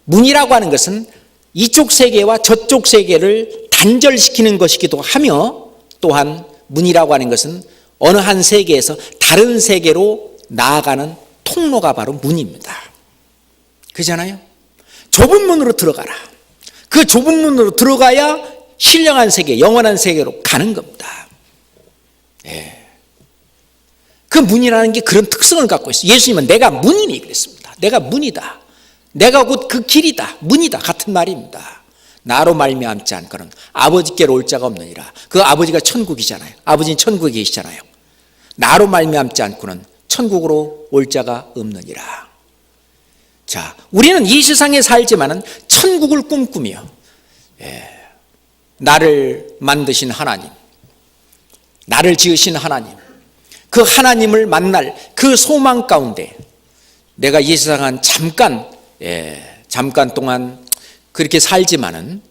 문이라고 하는 것은 이쪽 세계와 저쪽 세계를 단절시키는 것이기도 하며, 또한 문이라고 하는 것은 어느 한 세계에서 다른 세계로 나아가는 통로가 바로 문입니다. 그렇잖아요? 좁은 문으로 들어가라. 그 좁은 문으로 들어가야 신령한 세계, 영원한 세계로 가는 겁니다. 그 문이라는 게 그런 특성을 갖고 있어요. 예수님은 내가 문이니 그랬습니다. 내가 문이다. 내가 곧 그 길이다. 문이다. 같은 말입니다. 나로 말미암지 않고는 아버지께로 올 자가 없느니라. 그 아버지가 천국이잖아요. 아버지는 천국에 계시잖아요. 나로 말미암지 않고는 천국으로 올 자가 없느니라. 자, 우리는 이 세상에 살지만은 천국을 꿈꾸며 나를 만드신 하나님, 나를 지으신 하나님, 그 하나님을 만날 그 소망 가운데 내가 이 세상은 잠깐 동안 그렇게 살지만은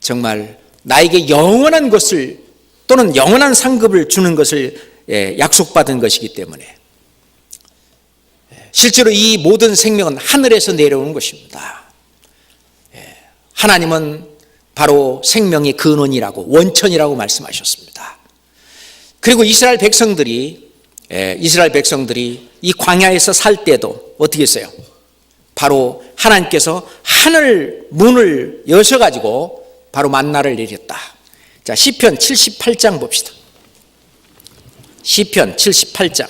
정말 나에게 영원한 것을 또는 영원한 상급을 주는 것을 약속받은 것이기 때문에 실제로 이 모든 생명은 하늘에서 내려오는 것입니다. 하나님은 바로 생명의 근원이라고, 원천이라고 말씀하셨습니다. 그리고 이스라엘 백성들이 이 광야에서 살 때도 어떻게 했어요? 바로 하나님께서 하늘 문을 여셔가지고 바로 만나를 내렸다. 자, 시편 78장 봅시다. 시편 78장.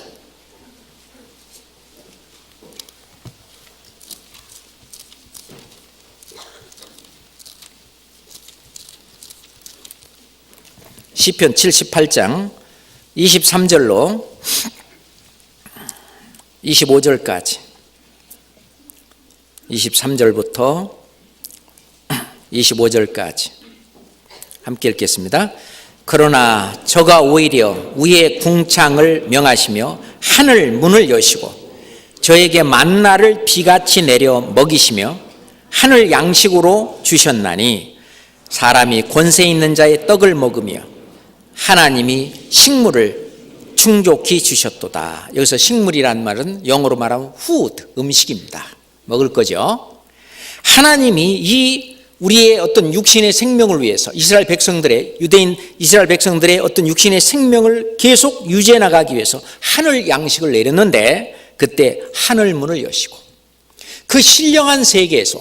시편 78장 23절로 25절까지, 23절부터 25절까지 함께 읽겠습니다. 그러나 저가 오히려 위의 궁창을 명하시며 하늘 문을 여시고 저에게 만나를 비같이 내려 먹이시며 하늘 양식으로 주셨나니 사람이 권세 있는 자의 떡을 먹으며 하나님이 식물을 충족히 주셨도다. 여기서 식물이란 말은 영어로 말하면 food, 음식입니다. 먹을 거죠. 하나님이 이 우리의 어떤 육신의 생명을 위해서 유대인 이스라엘 백성들의 어떤 육신의 생명을 계속 유지해 나가기 위해서 하늘 양식을 내렸는데, 그때 하늘 문을 여시고 그 신령한 세계에서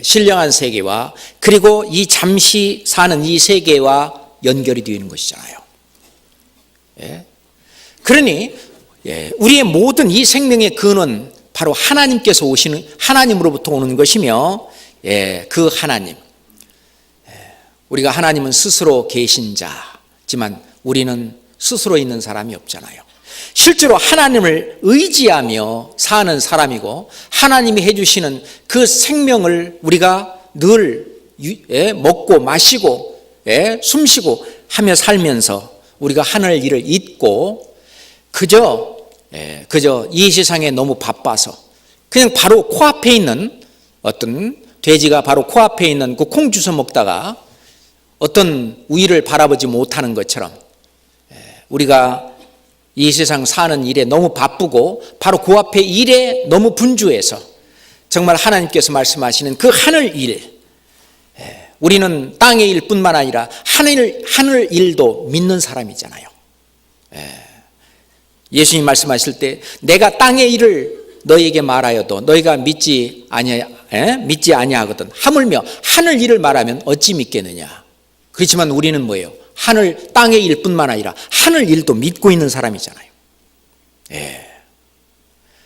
신령한 세계와 그리고 이 잠시 사는 이 세계와 연결이 되는 것이잖아요. 그러니 우리의 모든 이 생명의 근원 바로 하나님께서 오시는, 하나님으로부터 오는 것이며, 그 하나님, 우리가 하나님은 스스로 계신 자지만 우리는 스스로 있는 사람이 없잖아요. 실제로 하나님을 의지하며 사는 사람이고, 하나님이 해주시는 그 생명을 우리가 늘 먹고 마시고 숨쉬고 하며 살면서 우리가 하늘 일을 잊고 그저 이 세상에 너무 바빠서 그냥 바로 코앞에 있는 어떤 돼지가 바로 코앞에 있는 그 콩 주워 먹다가 어떤 우위를 바라보지 못하는 것처럼 우리가 이 세상 사는 일에 너무 바쁘고 바로 그 앞에 일에 너무 분주해서 정말 하나님께서 말씀하시는 그 하늘 일, 우리는 땅의 일뿐만 아니라 하늘 일도 믿는 사람이잖아요. 예수님 말씀하실 때 내가 땅의 일을 너희에게 말하여도 너희가 믿지 아니하거든 하물며 하늘 일을 말하면 어찌 믿겠느냐. 그렇지만 우리는 뭐예요? 땅의 일뿐만 아니라 하늘 일도 믿고 있는 사람이잖아요.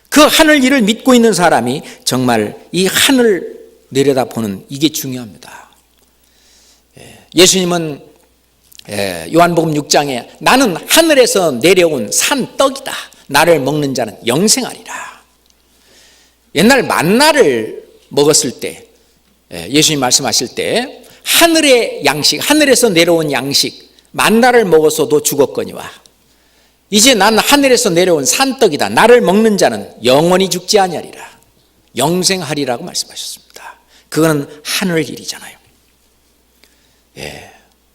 그 하늘 일을 믿고 있는 사람이 정말 이 하늘 내려다보는 이게 중요합니다. 예수님은 요한복음 6장에 나는 하늘에서 내려온 산 떡이다. 나를 먹는 자는 영생하리라. 옛날 만나를 먹었을 때 예수님 말씀하실 때 하늘의 양식, 하늘에서 내려온 양식 만나를 먹었어도 죽었거니와 이제 난 하늘에서 내려온 산떡이다. 나를 먹는 자는 영원히 죽지 아니하리라. 영생하리라고 말씀하셨습니다. 그거는 하늘 일이잖아요.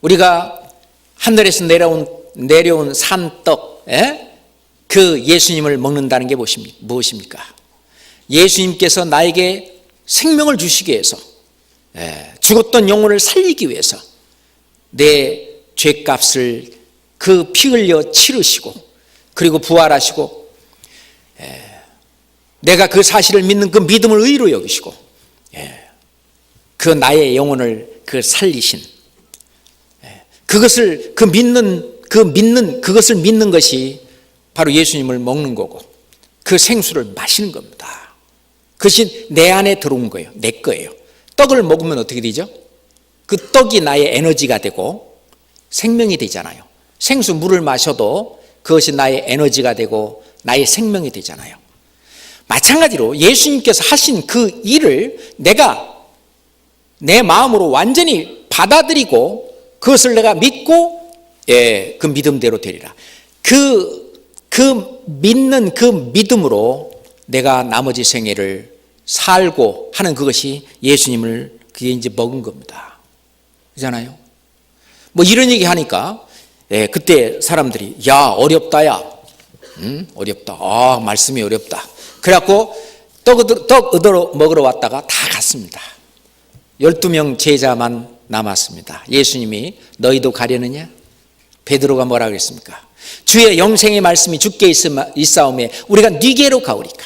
우리가 하늘에서 내려온 산떡, 그 예수님을 먹는다는 게 무엇입니까? 예수님께서 나에게 생명을 주시기 위해서, 죽었던 영혼을 살리기 위해서 내 죄값을 그 피 흘려 치르시고 그리고 부활하시고 내가 그 사실을 믿는 그 믿음을 의로 여기시고 그 나의 영혼을 그 살리신 그것을 그것을 믿는 것이 바로 예수님을 먹는 거고 그 생수를 마시는 겁니다. 그것이 내 안에 들어온 거예요. 내 거예요. 떡을 먹으면 어떻게 되죠? 그 떡이 나의 에너지가 되고 생명이 되잖아요. 생수 물을 마셔도 그것이 나의 에너지가 되고 나의 생명이 되잖아요. 마찬가지로 예수님께서 하신 그 일을 내가 내 마음으로 완전히 받아들이고 그것을 내가 믿고 그 믿음대로 되리라. 그 믿는 그 믿음으로 내가 나머지 생애를 살고 하는 그것이 예수님을 그게 이제 먹은 겁니다. 그렇잖아요. 뭐 이런 얘기 하니까 그때 사람들이 야 어렵다 야 어렵다 말씀이 어렵다. 그래갖고 떡 얻어 먹으러 왔다가 다 갔습니다. 12명 제자만 남았습니다. 예수님이 너희도 가려느냐? 베드로가 뭐라 그랬습니까? 주의 영생의 말씀이 주께 있사오매 우리가 네게로 가오리까.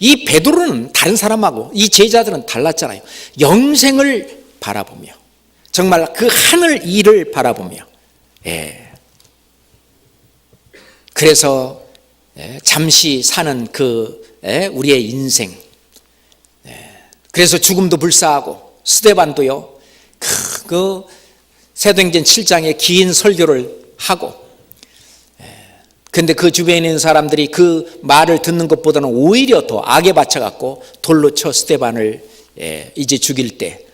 이 베드로는 다른 사람하고 이 제자들은 달랐잖아요. 영생을 바라보며 정말 그 하늘 일을 바라보며 그래서 잠시 사는 그 우리의 인생 그래서 죽음도 불사하고 스데반도요 그 사도행전 7장에 긴 설교를 하고 근데 그 주변에 있는 사람들이 그 말을 듣는 것보다는 오히려 더 악에 받쳐갖고 돌로 쳐 스데반을 이제 죽일 때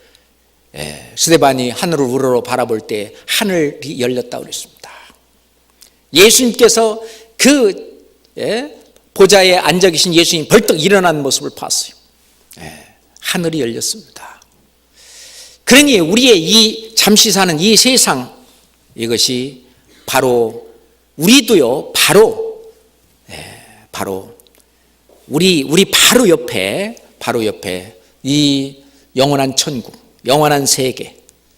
스데반이 하늘을 우러러 바라볼 때 하늘이 열렸다고 그랬습니다. 예수님께서 그 보좌에 앉아 계신 예수님 벌떡 일어난 모습을 봤어요. 하늘이 열렸습니다. 그러니 우리의 이 잠시 사는 이 세상 이것이 바로 우리도요 바로 우리 바로 옆에 이 영원한 천국, 영원한 세계,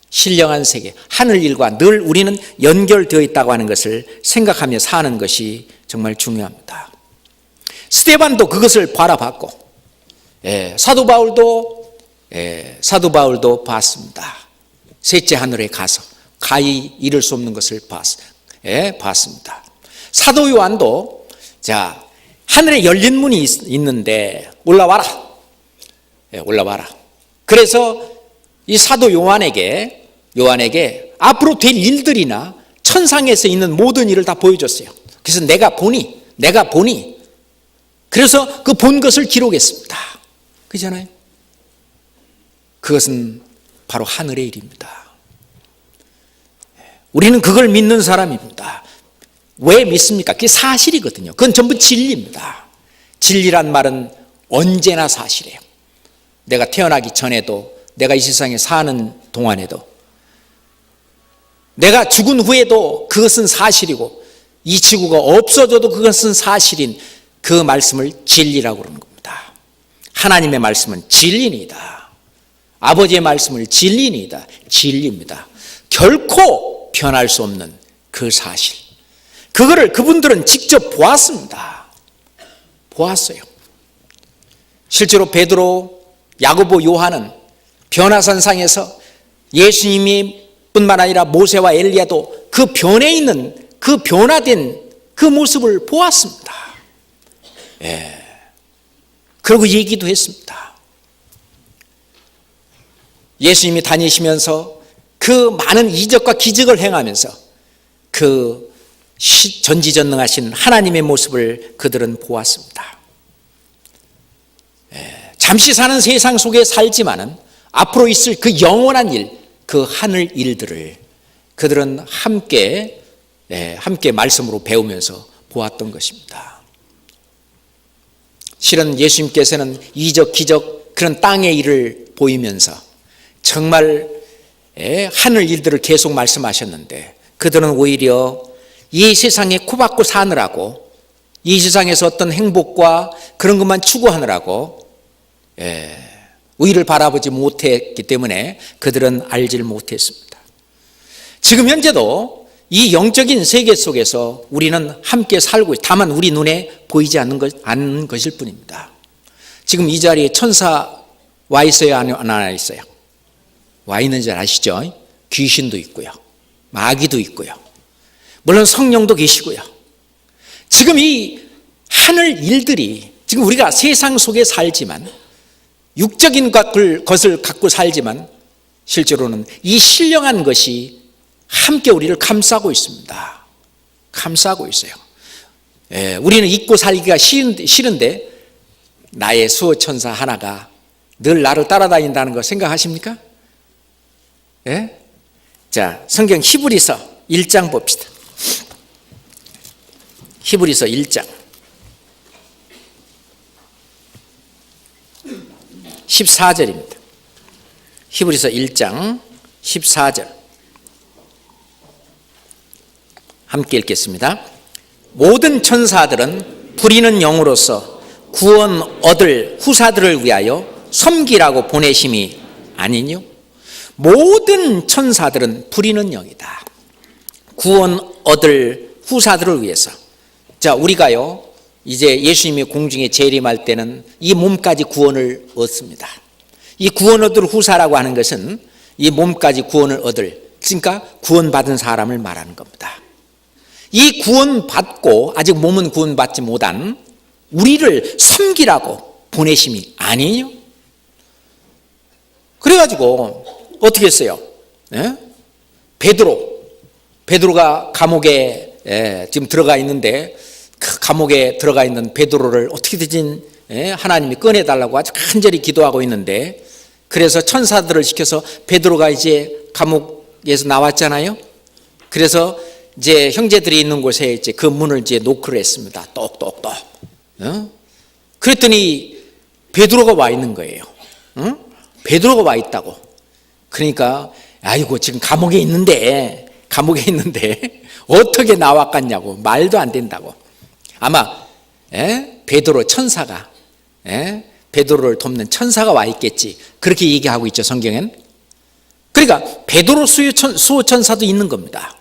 신령한 세계, 하늘 일과 늘 우리는 연결되어 있다고 하는 것을 생각하며 사는 것이 정말 중요합니다. 스데반도 그것을 바라봤고 사도 바울도 봤습니다. 셋째 하늘에 가서 가히 이룰 수 없는 것을 봤습니다. 사도 요한도 자 하늘에 열린 문이 있는데 올라와라. 그래서 이 사도 요한에게 앞으로 될 일들이나 천상에서 있는 모든 일을 다 보여줬어요. 그래서 내가 보니 그래서 그 본 것을 기록했습니다. 그렇잖아요. 그것은 바로 하늘의 일입니다. 우리는 그걸 믿는 사람입니다. 왜 믿습니까? 그게 사실이거든요. 그건 전부 진리입니다. 진리란 말은 언제나 사실이에요. 내가 태어나기 전에도 내가 이 세상에 사는 동안에도 내가 죽은 후에도 그것은 사실이고 이 지구가 없어져도 그것은 사실인 그 말씀을 진리라고 그러는 겁니다. 하나님의 말씀은 진리니다. 아버지의 말씀을 진리니다. 진리입니다. 결코 변할 수 없는 그 사실. 그거를 그분들은 직접 보았습니다. 보았어요. 실제로 베드로, 야고보, 요한은 변화산상에서 예수님이 뿐만 아니라 모세와 엘리야도 그 변해 있는 그 변화된 그 모습을 보았습니다. 그리고 얘기도 했습니다. 예수님이 다니시면서 그 많은 이적과 기적을 행하면서 그 전지전능하신 하나님의 모습을 그들은 보았습니다. 잠시 사는 세상 속에 살지만은 앞으로 있을 그 영원한 일, 그 하늘 일들을 그들은 함께 말씀으로 배우면서 보았던 것입니다. 실은 예수님께서는 이적, 기적, 그런 땅의 일을 보이면서 정말 하늘 일들을 계속 말씀하셨는데 그들은 오히려 이 세상에 코박고 사느라고, 이 세상에서 어떤 행복과 그런 것만 추구하느라고 의를 바라보지 못했기 때문에 그들은 알지를 못했습니다. 지금 현재도 이 영적인 세계 속에서 우리는 함께 살고 있다. 다만 우리 눈에 보이지 않는 것일 뿐입니다. 지금 이 자리에 천사 와 있어요? 안 와 있어요? 와 있는 줄 아시죠? 귀신도 있고요, 마귀도 있고요, 물론 성령도 계시고요. 지금 이 하늘 일들이, 지금 우리가 세상 속에 살지만, 육적인 것을 갖고 살지만 실제로는 이 신령한 것이 함께 우리를 감싸고 있습니다. 감싸고 있어요. 우리는 잊고 살기가 싫은데 나의 수호천사 하나가 늘 나를 따라다닌다는 거 생각하십니까? 자, 성경 히브리서 1장 봅시다. 히브리서 1장 14절입니다. 히브리서 1장 14절 함께 읽겠습니다. 모든 천사들은 부리는 영으로서 구원 얻을 후사들을 위하여 섬기라고 보내심이 아니뇨? 모든 천사들은 부리는 영이다. 구원 얻을 후사들을 위해서. 자, 우리가요 이제 예수님이 공중에 재림할 때는 이 몸까지 구원을 얻습니다. 이 구원 얻을 후사라고 하는 것은 이 몸까지 구원을 얻을, 그러니까 구원받은 사람을 말하는 겁니다. 이 구원받고 아직 몸은 구원받지 못한 우리를 섬기라고 보내심이 아니에요. 그래가지고 어떻게 했어요? 베드로가 감옥에 지금 들어가 있는데 그 감옥에 들어가 있는 베드로를 어떻게든 하나님이 꺼내달라고 아주 간절히 기도하고 있는데, 그래서 천사들을 시켜서 베드로가 이제 감옥에서 나왔잖아요. 그래서 이제 형제들이 있는 곳에 이제 그 문을 이제 노크를 했습니다. 똑똑똑. 그랬더니 베드로가 와 있는 거예요. 베드로가 와 있다고. 그러니까 아이고 지금 감옥에 있는데 어떻게 나왔겠냐고, 말도 안 된다고. 아마 베드로 천사가 베드로를 돕는 천사가 와 있겠지, 그렇게 얘기하고 있죠 성경엔. 그러니까 베드로 수호천사도 있는 겁니다.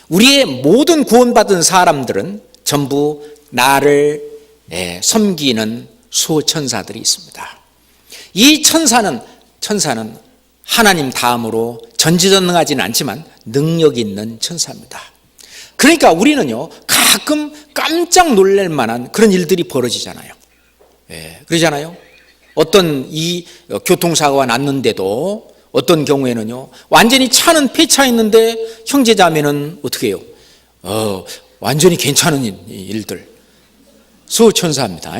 우리의 모든 구원받은 사람들은 전부 나를 섬기는 수호천사들이 있습니다. 이 천사는 하나님 다음으로 전지전능하지는 않지만 능력 있는 천사입니다. 그러니까 우리는요 가끔 깜짝 놀랄 만한 그런 일들이 벌어지잖아요. 그러잖아요. 어떤 이 교통사고가 났는데도 어떤 경우에는요 완전히 차는 폐차했는데 형제자매는 어떻게 해요? 완전히 괜찮은 일들, 수호천사입니다.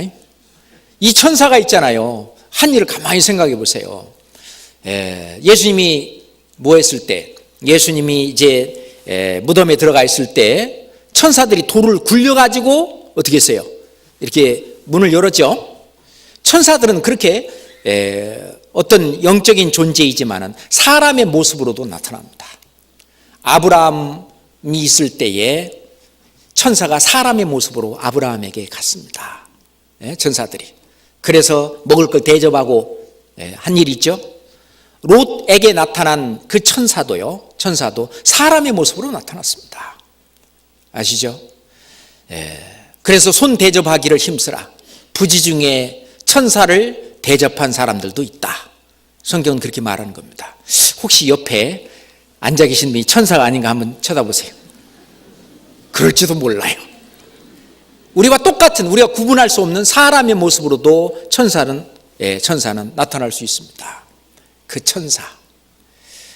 이 천사가 있잖아요. 한 일을 가만히 생각해 보세요. 예수님이 뭐 했을 때, 예수님이 이제 무덤에 들어가 있을 때 천사들이 돌을 굴려가지고 어떻게 했어요? 이렇게 문을 열었죠. 천사들은 그렇게 어떤 영적인 존재이지만은 사람의 모습으로도 나타납니다. 아브라함이 있을 때에 천사가 사람의 모습으로 아브라함에게 갔습니다. 천사들이. 그래서 먹을 걸 대접하고 한 일이 있죠. 롯에게 나타난 그 천사도 사람의 모습으로 나타났습니다. 아시죠? 그래서 손 대접하기를 힘쓰라. 부지 중에 천사를 대접한 사람들도 있다. 성경은 그렇게 말하는 겁니다. 혹시 옆에 앉아 계신 분이 천사가 아닌가 한번 쳐다보세요. 그럴지도 몰라요. 우리와 똑같은, 우리가 구분할 수 없는 사람의 모습으로도 천사는 나타날 수 있습니다. 그 천사.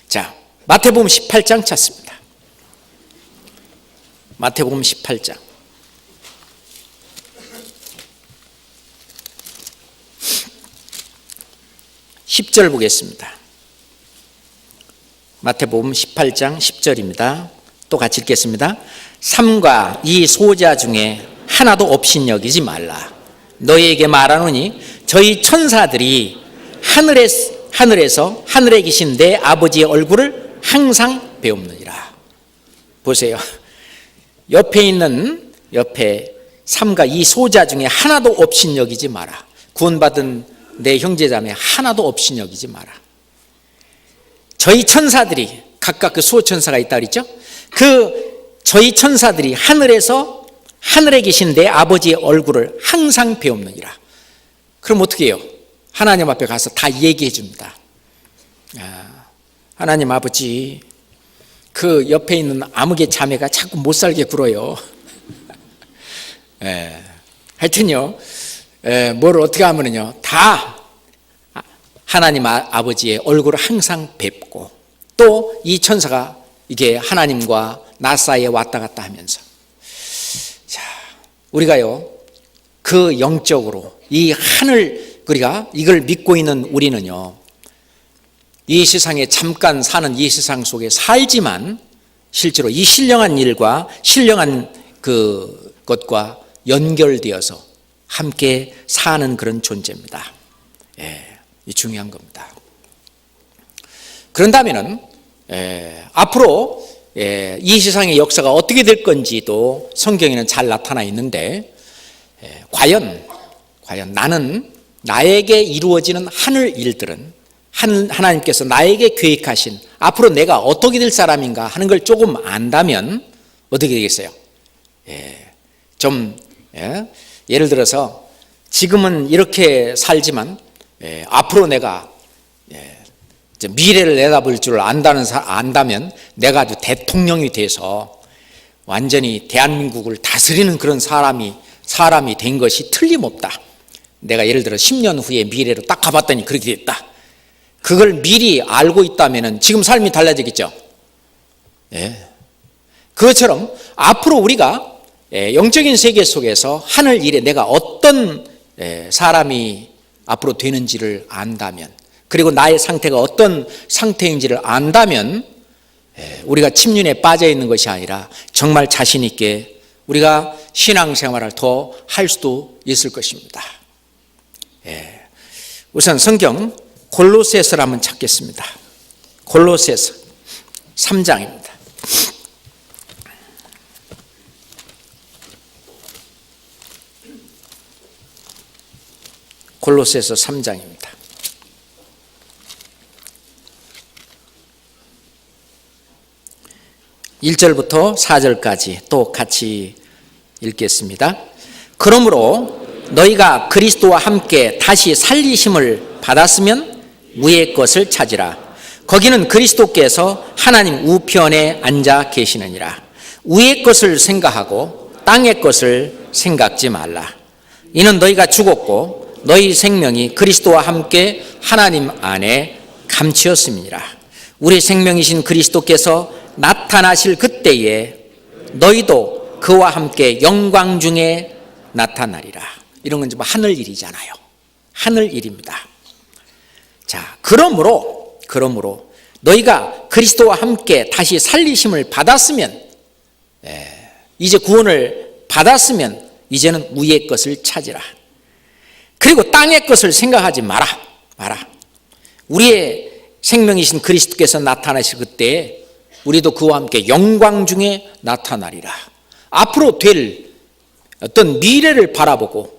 자, 마태복음 18장 찾습니다. 마태복음 18장 10절 보겠습니다. 마태복음 18장 10절입니다. 또 같이 읽겠습니다. 삼가 이 소자 중에 하나도 없인 여기지 말라. 너희에게 말하노니 저희 천사들이 하늘에서 하늘에 계신 내 아버지의 얼굴을 항상 배웁느니라. 보세요. 옆에 삼가 이 소자 중에 하나도 없인 여기지 마라. 구원받은 내 형제자매 하나도 없인 여기지 마라. 저희 천사들이 각각 그 수호천사가 있다 그랬죠. 그 저희 천사들이 하늘에 계신 내 아버지의 얼굴을 항상 배웁느니라. 그럼 어떻게 해요? 하나님 앞에 가서 다 얘기해 줍니다. 하나님 아버지, 그 옆에 있는 아무개 자매가 자꾸 못 살게 굴어요. 하여튼요, 뭘 어떻게 하면은요, 다 하나님 아버지의 얼굴을 항상 뵙고, 또 이 천사가 이게 하나님과 나 사이에 왔다 갔다 하면서, 자, 우리가요, 그 영적으로 이 하늘, 우리가 이걸 믿고 있는 우리는요, 이 세상에 잠깐 사는 이 세상 속에 살지만 실제로 이 신령한 일과 신령한 그것과 연결되어서 함께 사는 그런 존재입니다. 이 중요한 겁니다. 그런다면은 앞으로 이 세상의 역사가 어떻게 될 건지도 성경에는 잘 나타나 있는데, 과연 나에게 이루어지는 하늘 일들은 하나님께서 나에게 계획하신 앞으로 내가 어떻게 될 사람인가 하는 걸 조금 안다면 어떻게 되겠어요? 예를 들어서 지금은 이렇게 살지만 앞으로 내가 미래를 내다볼 줄 안다면 내가 아주 대통령이 돼서 완전히 대한민국을 다스리는 그런 사람이 된 것이 틀림없다. 내가 예를 들어 10년 후에 미래로 딱 가봤더니 그렇게 됐다. 그걸 미리 알고 있다면 지금 삶이 달라지겠죠. 그것처럼 앞으로 우리가 영적인 세계 속에서 하늘 일에 내가 어떤 사람이 앞으로 되는지를 안다면, 그리고 나의 상태가 어떤 상태인지를 안다면 우리가 침륜에 빠져 있는 것이 아니라 정말 자신 있게 우리가 신앙생활을 더 할 수도 있을 것입니다. 우선 성경 골로새서를 한번 찾겠습니다. 골로새서 3장입니다. 골로새서 3장입니다. (1절부터) (4절까지) 또 같이 읽겠습니다. 그러므로 너희가 그리스도와 함께 다시 살리심을 받았으면 위의 것을 찾으라. 거기는 그리스도께서 하나님 우편에 앉아 계시느니라. 위의 것을 생각하고 땅의 것을 생각지 말라. 이는 너희가 죽었고 너희 생명이 그리스도와 함께 하나님 안에 감추었음이니라. 우리 생명이신 그리스도께서 나타나실 그때에 너희도 그와 함께 영광 중에 나타나리라. 이런 건 좀 하늘 일이잖아요. 하늘 일입니다. 자, 그러므로 너희가 그리스도와 함께 다시 살리심을 받았으면, 이제 구원을 받았으면 이제는 위의 것을 찾으라. 그리고 땅의 것을 생각하지 마라. 우리의 생명이신 그리스도께서 나타나실 그때에 우리도 그와 함께 영광 중에 나타나리라. 앞으로 될 어떤 미래를 바라보고,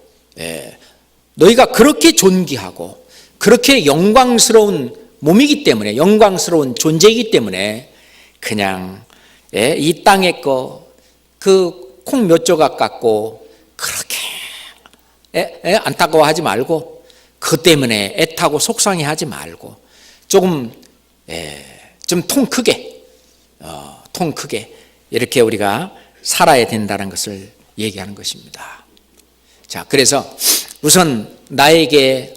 너희가 그렇게 존귀하고 그렇게 영광스러운 몸이기 때문에, 영광스러운 존재이기 때문에 그냥 이 땅의 거 그 콩 몇 조각 갖고 그렇게 안타까워하지 말고, 그 때문에 애타고 속상해하지 말고 조금 좀 통 크게 이렇게 우리가 살아야 된다는 것을 얘기하는 것입니다. 자, 그래서 우선 나에게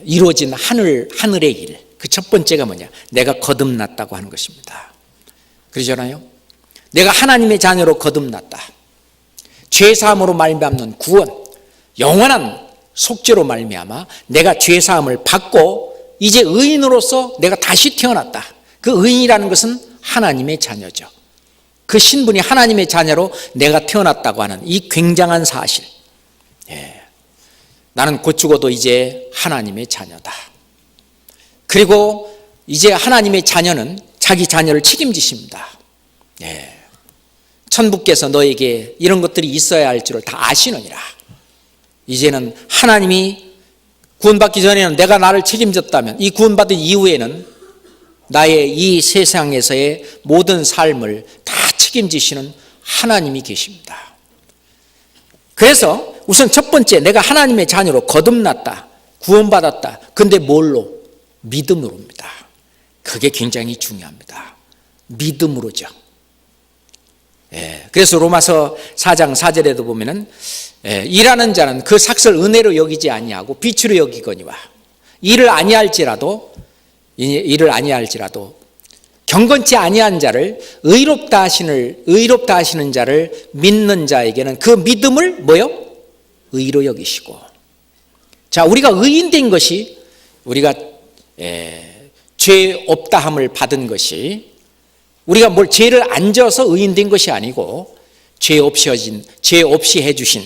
이루어진 하늘의 일, 그 첫 번째가 뭐냐? 내가 거듭났다고 하는 것입니다. 그러잖아요. 내가 하나님의 자녀로 거듭났다. 죄사함으로 말미암는 구원, 영원한 속죄로 말미암아 내가 죄사함을 받고 이제 의인으로서 내가 다시 태어났다. 그 의인이라는 것은 하나님의 자녀죠. 그 신분이 하나님의 자녀로 내가 태어났다고 하는 이 굉장한 사실. 나는 곧 죽어도 이제 하나님의 자녀다. 그리고 이제 하나님의 자녀는 자기 자녀를 책임지십니다. 천부께서 너에게 이런 것들이 있어야 할 줄을 다 아시느니라. 이제는 하나님이 구원받기 전에는 내가 나를 책임졌다면 이 구원받은 이후에는 나의 이 세상에서의 모든 삶을 다 책임지시는 하나님이 계십니다. 그래서 우선 첫 번째, 내가 하나님의 자녀로 거듭났다, 구원받았다. 근데 뭘로? 믿음으로입니다. 그게 굉장히 중요합니다. 믿음으로죠. 그래서 로마서 4장 4절에도 보면은 일하는 자는 그 삭을 은혜로 여기지 아니하고 빛으로 여기거니와 일을 아니할지라도 경건치 아니한 자를 의롭다 하시는 자를 믿는 자에게는 그 믿음을 뭐요? 의로 여기시고. 자, 우리가 의인된 것이 우리가 죄 없다함을 받은 것이 우리가 뭘 죄를 안 져서 의인된 것이 아니고 죄 없이 해주신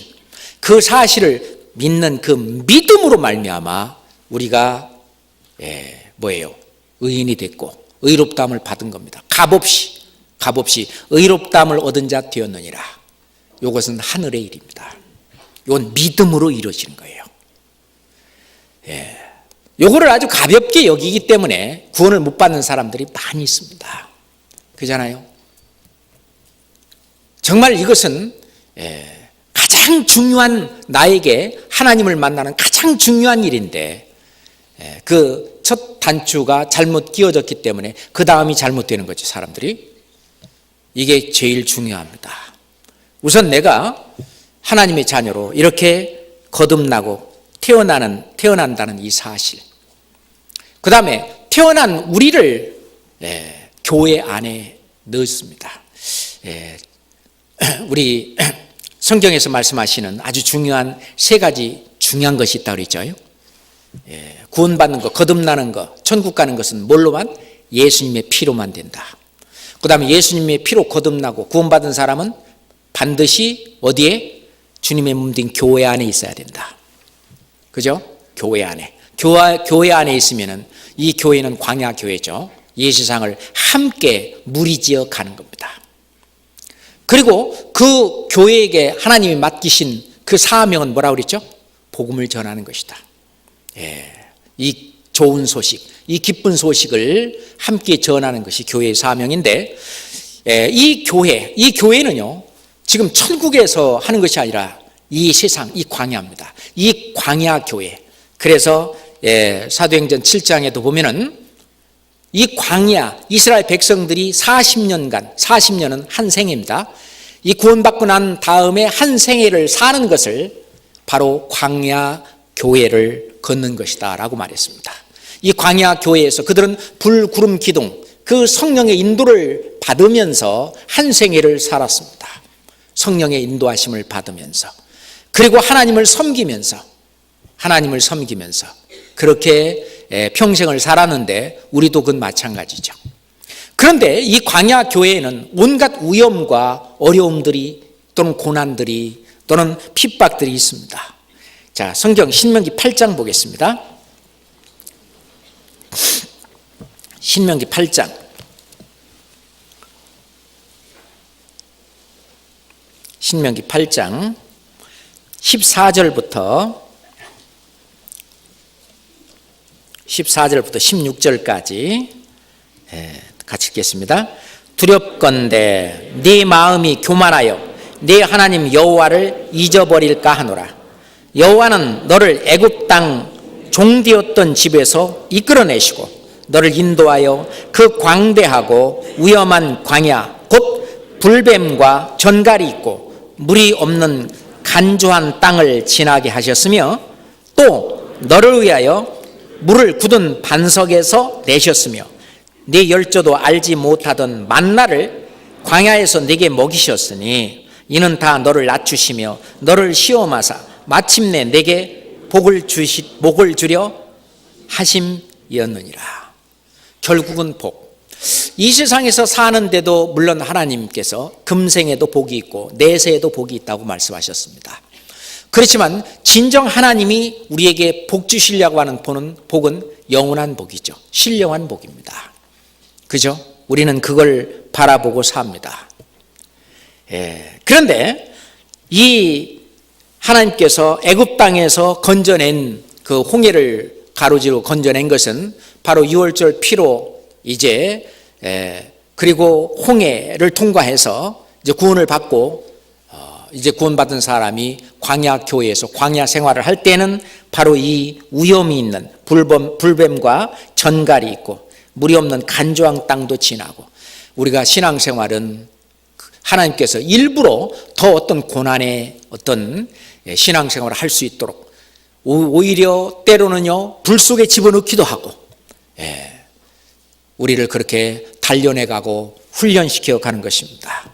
그 사실을 믿는 그 믿음으로 말미암아 우리가 뭐예요? 의인이 됐고 의롭다함을 받은 겁니다. 값없이 의롭다함을 얻은 자 되었느니라. 이것은 하늘의 일입니다. 이건 믿음으로 이루어지는 거예요. 요거를 아주 가볍게 여기기 때문에 구원을 못 받는 사람들이 많이 있습니다. 그잖아요. 정말 이것은 가장 중요한, 나에게 하나님을 만나는 가장 중요한 일인데 그 첫 단추가 잘못 끼워졌기 때문에 그 다음이 잘못되는 거죠. 사람들이. 이게 제일 중요합니다. 우선 내가 하나님의 자녀로 이렇게 거듭나고 태어난다는 이 사실. 그 다음에 태어난 우리를 교회 안에 넣었습니다. 우리 성경에서 말씀하시는 아주 중요한 세 가지 중요한 것이 있다고 그랬죠. 구원받는 것, 거듭나는 것, 천국 가는 것은 뭘로만? 예수님의 피로만 된다. 그 다음에 예수님의 피로 거듭나고 구원받은 사람은 반드시 어디에? 주님의 몸 된 교회 안에 있어야 된다. 그죠? 교회 안에. 교회 안에 있으면은 이 교회는 광야 교회죠. 예수상을 함께 무리지어 가는 겁니다. 그리고 그 교회에게 하나님이 맡기신 그 사명은 뭐라고 그랬죠? 복음을 전하는 것이다. 이 좋은 소식, 이 기쁜 소식을 함께 전하는 것이 교회의 사명인데, 이 교회는요, 지금 천국에서 하는 것이 아니라 이 세상, 이 광야입니다. 이 광야 교회. 그래서 사도행전 7장에도 보면은 이 광야, 이스라엘 백성들이 40년은 한 생애입니다. 이 구원받고 난 다음에 한 생애를 사는 것을 바로 광야 교회를 걷는 것이다 라고 말했습니다. 이 광야 교회에서 그들은 불, 구름, 기둥, 그 성령의 인도를 받으면서 한 생애를 살았습니다. 성령의 인도하심을 받으면서, 그리고 하나님을 섬기면서 그렇게 평생을 살았는데 우리도 그건 마찬가지죠. 그런데 이 광야 교회에는 온갖 위험과 어려움들이 또는 고난들이 또는 핍박들이 있습니다. 자, 성경 신명기 8장 보겠습니다. 신명기 8장. 신명기 8장 14절부터 16절까지 같이 읽겠습니다. 두렵건대 네 마음이 교만하여 네 하나님 여호와를 잊어버릴까 하노라. 여호와는 너를 애굽 땅 종되었던 집에서 이끌어내시고 너를 인도하여 그 광대하고 위험한 광야 곧 불뱀과 전갈이 있고 물이 없는 간조한 땅을 지나게 하셨으며 또 너를 위하여 물을 굳은 반석에서 내셨으며 네 열조도 알지 못하던 만나를 광야에서 네게 먹이셨으니 이는 다 너를 낮추시며 너를 시험하사 마침내 네게 복을 주려 하심이었느니라. 결국은 복. 이 세상에서 사는데도 물론 하나님께서 금생에도 복이 있고 내세에도 복이 있다고 말씀하셨습니다. 그렇지만 진정 하나님이 우리에게 복 주시려고 하는 복은 영원한 복이죠. 신령한 복입니다. 그죠? 우리는 그걸 바라보고 삽니다. 그런데 이 하나님께서 애굽 땅에서 건져낸 그 홍해를 가로지로 건져낸 것은 바로 유월절 피로 이제 그리고 홍해를 통과해서 이제 구원을 받고 이제 구원받은 사람이 광야 교회에서 광야 생활을 할 때는 바로 이 위험이 있는 불뱀과 전갈이 있고 물이 없는 간조한 땅도 지나고 우리가 신앙생활은 하나님께서 일부러 더 어떤 고난의 어떤 신앙생활을 할 수 있도록 오히려 때로는요 불 속에 집어넣기도 하고 우리를 그렇게 단련해가고 훈련시켜 가는 것입니다.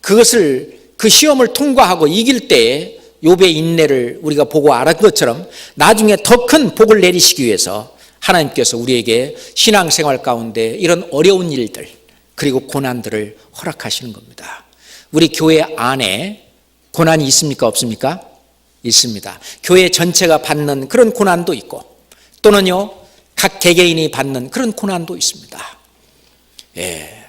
그것을 그 시험을 통과하고 이길 때에 욥의 인내를 우리가 보고 알았던 것처럼 나중에 더 큰 복을 내리시기 위해서 하나님께서 우리에게 신앙생활 가운데 이런 어려운 일들 그리고 고난들을 허락하시는 겁니다. 우리 교회 안에 고난이 있습니까? 없습니까? 있습니다. 교회 전체가 받는 그런 고난도 있고 또는요 각 개개인이 받는 그런 고난도 있습니다.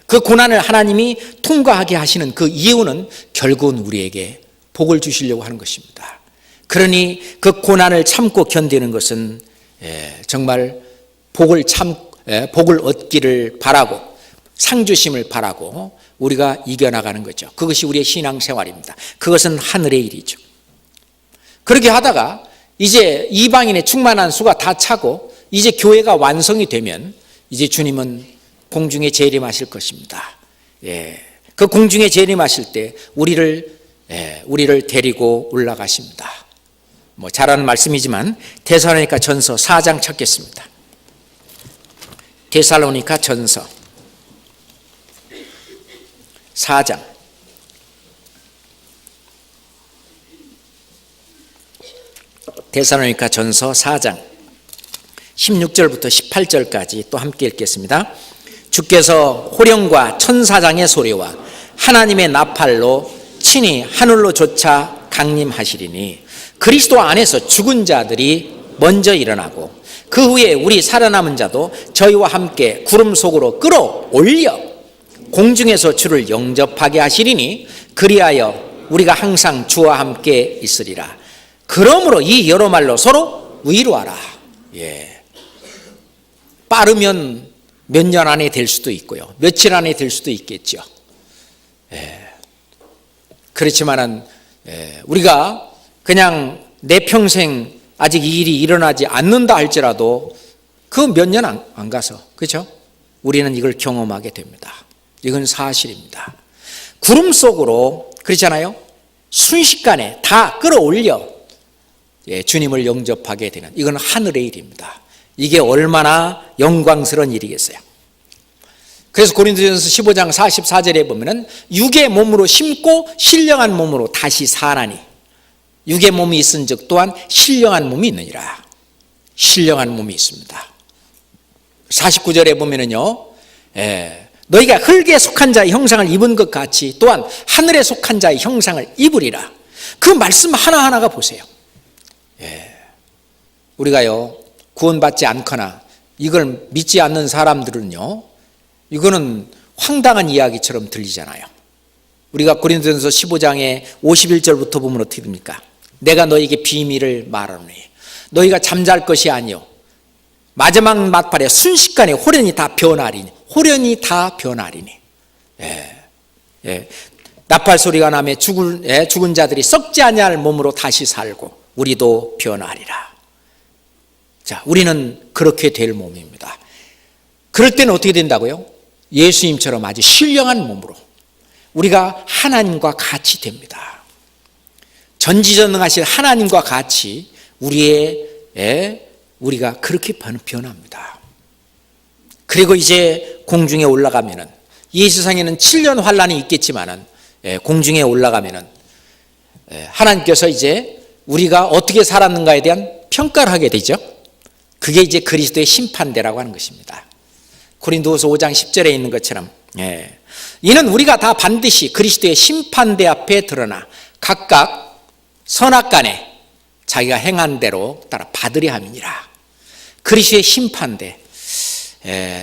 그 고난을 하나님이 통과하게 하시는 그 이유는 결국은 우리에게 복을 주시려고 하는 것입니다. 그러니 그 고난을 참고 견디는 것은 정말 복을 얻기를 바라고 상 주심을 바라고 우리가 이겨나가는 거죠. 그것이 우리의 신앙생활입니다. 그것은 하늘의 일이죠. 그렇게 하다가 이제 이방인의 충만한 수가 다 차고 이제 교회가 완성이 되면 이제 주님은 공중에 재림하실 것입니다. 그 공중에 재림하실 때 우리를 데리고 올라가십니다. 뭐 잘하는 말씀이지만 데살로니가 전서 4장 찾겠습니다. 데살로니가 전서 4장 데살로니가 전서 4장 16절부터 18절까지 또 함께 읽겠습니다. 주께서 호령과 천사장의 소리와 하나님의 나팔로 친히 하늘로 쫓아 강림하시리니 그리스도 안에서 죽은 자들이 먼저 일어나고 그 후에 우리 살아남은 자도 저희와 함께 구름 속으로 끌어올려 공중에서 주를 영접하게 하시리니 그리하여 우리가 항상 주와 함께 있으리라. 그러므로 이 여러 말로 서로 위로하라. 빠르면 몇 년 안에 될 수도 있고요. 며칠 안에 될 수도 있겠죠. 그렇지만은 우리가 그냥 내 평생 아직 이 일이 일어나지 않는다 할지라도 그 몇 년 안 가서 그렇죠? 우리는 이걸 경험하게 됩니다. 이건 사실입니다. 구름 속으로 그렇잖아요. 순식간에 다 끌어올려 주님을 영접하게 되는 이건 하늘의 일입니다. 이게 얼마나 영광스러운 일이겠어요. 그래서 고린도전서 15장 44절에 보면은 육의 몸으로 심고 신령한 몸으로 다시 사나니 육의 몸이 있은즉 또한 신령한 몸이 있느니라. 신령한 몸이 있습니다. 49절에 보면은요, 너희가 흙에 속한 자의 형상을 입은 것 같이 또한 하늘에 속한 자의 형상을 입으리라. 그 말씀 하나하나가 보세요. 우리가요 구원받지 않거나 이걸 믿지 않는 사람들은요 이거는 황당한 이야기처럼 들리잖아요. 우리가 고린도전서 15장에 51절부터 보면 어떻게 됩니까? 내가 너에게 비밀을 말하노니 너희가 잠잘 것이 아니요 마지막 막판에 순식간에 호련히 다 변하리니 나팔 소리가 나며 죽은 자들이 썩지 아니할 몸으로 다시 살고 우리도 변하리라. 자, 우리는 그렇게 될 몸입니다. 그럴 때는 어떻게 된다고요? 예수님처럼 아주 신령한 몸으로 우리가 하나님과 같이 됩니다. 전지전능하신 하나님과 같이 우리의 우리가 그렇게 변합니다. 그리고 이제 공중에 올라가면은 이 세상에는 7년 환란이 있겠지만은 공중에 올라가면은 하나님께서 이제 우리가 어떻게 살았는가에 대한 평가를 하게 되죠. 그게 이제 그리스도의 심판대라고 하는 것입니다. 고린도후서 5장 10절에 있는 것처럼 이는 우리가 다 반드시 그리스도의 심판대 앞에 드러나 각각 선악간에 자기가 행한 대로 따라 받으려 함이니라. 그리스도의 심판대.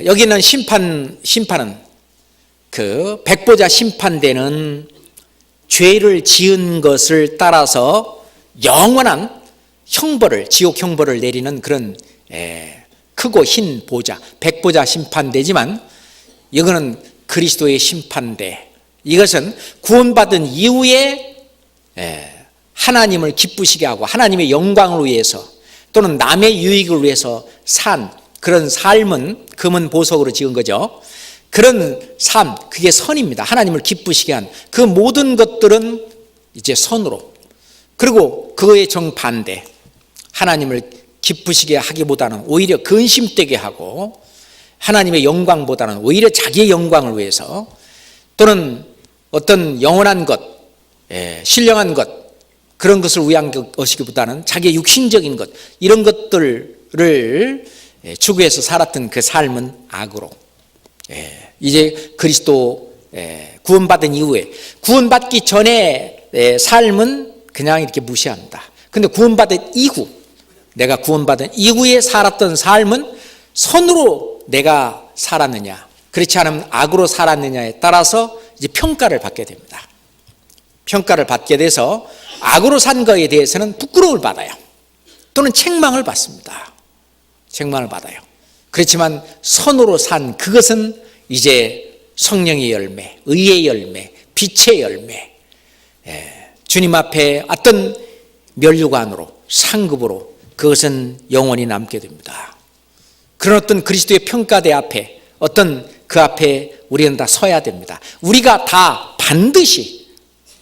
여기는 심판은 그 백보자 심판대는 죄를 지은 것을 따라서 영원한 형벌을, 지옥 형벌을 내리는 그런 크고 흰 보자, 백보자 심판대지만 이거는 그리스도의 심판대. 이것은 구원받은 이후에 하나님을 기쁘시게 하고 하나님의 영광을 위해서 또는 남의 유익을 위해서 산 그런 삶은 금은 보석으로 지은 거죠. 그런 삶, 그게 선입니다. 하나님을 기쁘시게 한 그 모든 것들은 이제 선으로. 그리고 그거의 정반대, 하나님을 기쁘시게 하기보다는 오히려 근심되게 하고 하나님의 영광보다는 오히려 자기의 영광을 위해서 또는 어떤 영원한 것, 신령한 것, 그런 것을 위한 것이기보다는 자기의 육신적인 것, 이런 것들을 추구해서 살았던 그 삶은 악으로. 이제 그리스도 구원받은 이후에, 구원받기 전에 삶은 그냥 이렇게 무시합니다. 근데 구원받은 이후, 내가 구원받은 이후에 살았던 삶은 선으로 내가 살았느냐, 그렇지 않으면 악으로 살았느냐에 따라서 이제 평가를 받게 됩니다. 평가를 받게 돼서 악으로 산 거에 대해서는 부끄러움을 받아요. 또는 책망을 받습니다. 책망을 받아요. 그렇지만 선으로 산 그것은 이제 성령의 열매, 의의 열매, 빛의 열매, 주님 앞에 어떤 면류관으로, 상급으로 그것은 영원히 남게 됩니다. 그런 어떤 그리스도의 평가대 앞에, 어떤 그 앞에 우리는 다 서야 됩니다. 우리가 다 반드시,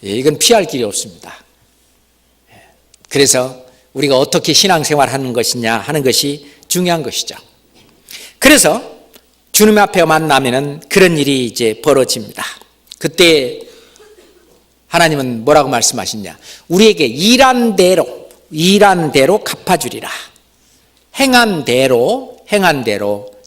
이건 피할 길이 없습니다. 그래서 우리가 어떻게 신앙생활하는 것이냐 하는 것이 중요한 것이죠. 그래서 주님 앞에 만나면은 그런 일이 이제 벌어집니다. 그때 하나님은 뭐라고 말씀하시냐? 우리에게 일한 대로 갚아주리라. 행한 대로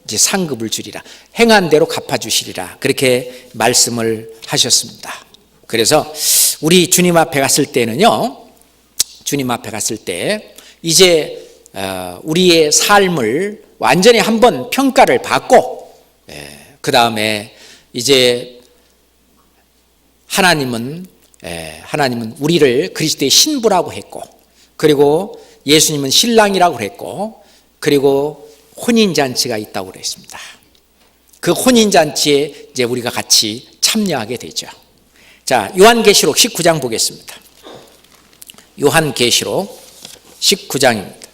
이제 상급을 주리라. 행한 대로 갚아주시리라. 그렇게 말씀을 하셨습니다. 그래서 우리 주님 앞에 갔을 때는요, 주님 앞에 갔을 때 이제 우리의 삶을 완전히 한번 평가를 받고, 그 다음에 이제 하나님은 우리를 그리스도의 신부라고 했고, 그리고 예수님은 신랑이라고 했고, 그리고 혼인잔치가 있다고 그랬습니다. 그 혼인잔치에 이제 우리가 같이 참여하게 되죠. 자, 요한계시록 19장 보겠습니다. 요한계시록 19장입니다.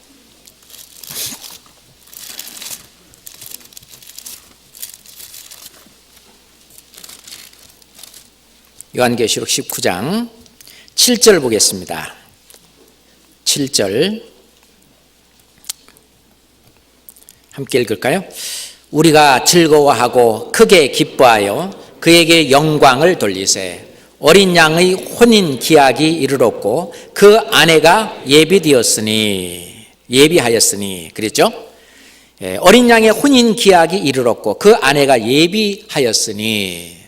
요한계시록 19장 7절 보겠습니다. 7절 함께 읽을까요? 우리가 즐거워하고 크게 기뻐하여 그에게 영광을 돌리세. 어린 양의 혼인 기약이 이르렀고 그 아내가 예비하였으니 그랬죠? 어린 양의 혼인 기약이 이르렀고 그 아내가 예비하였으니.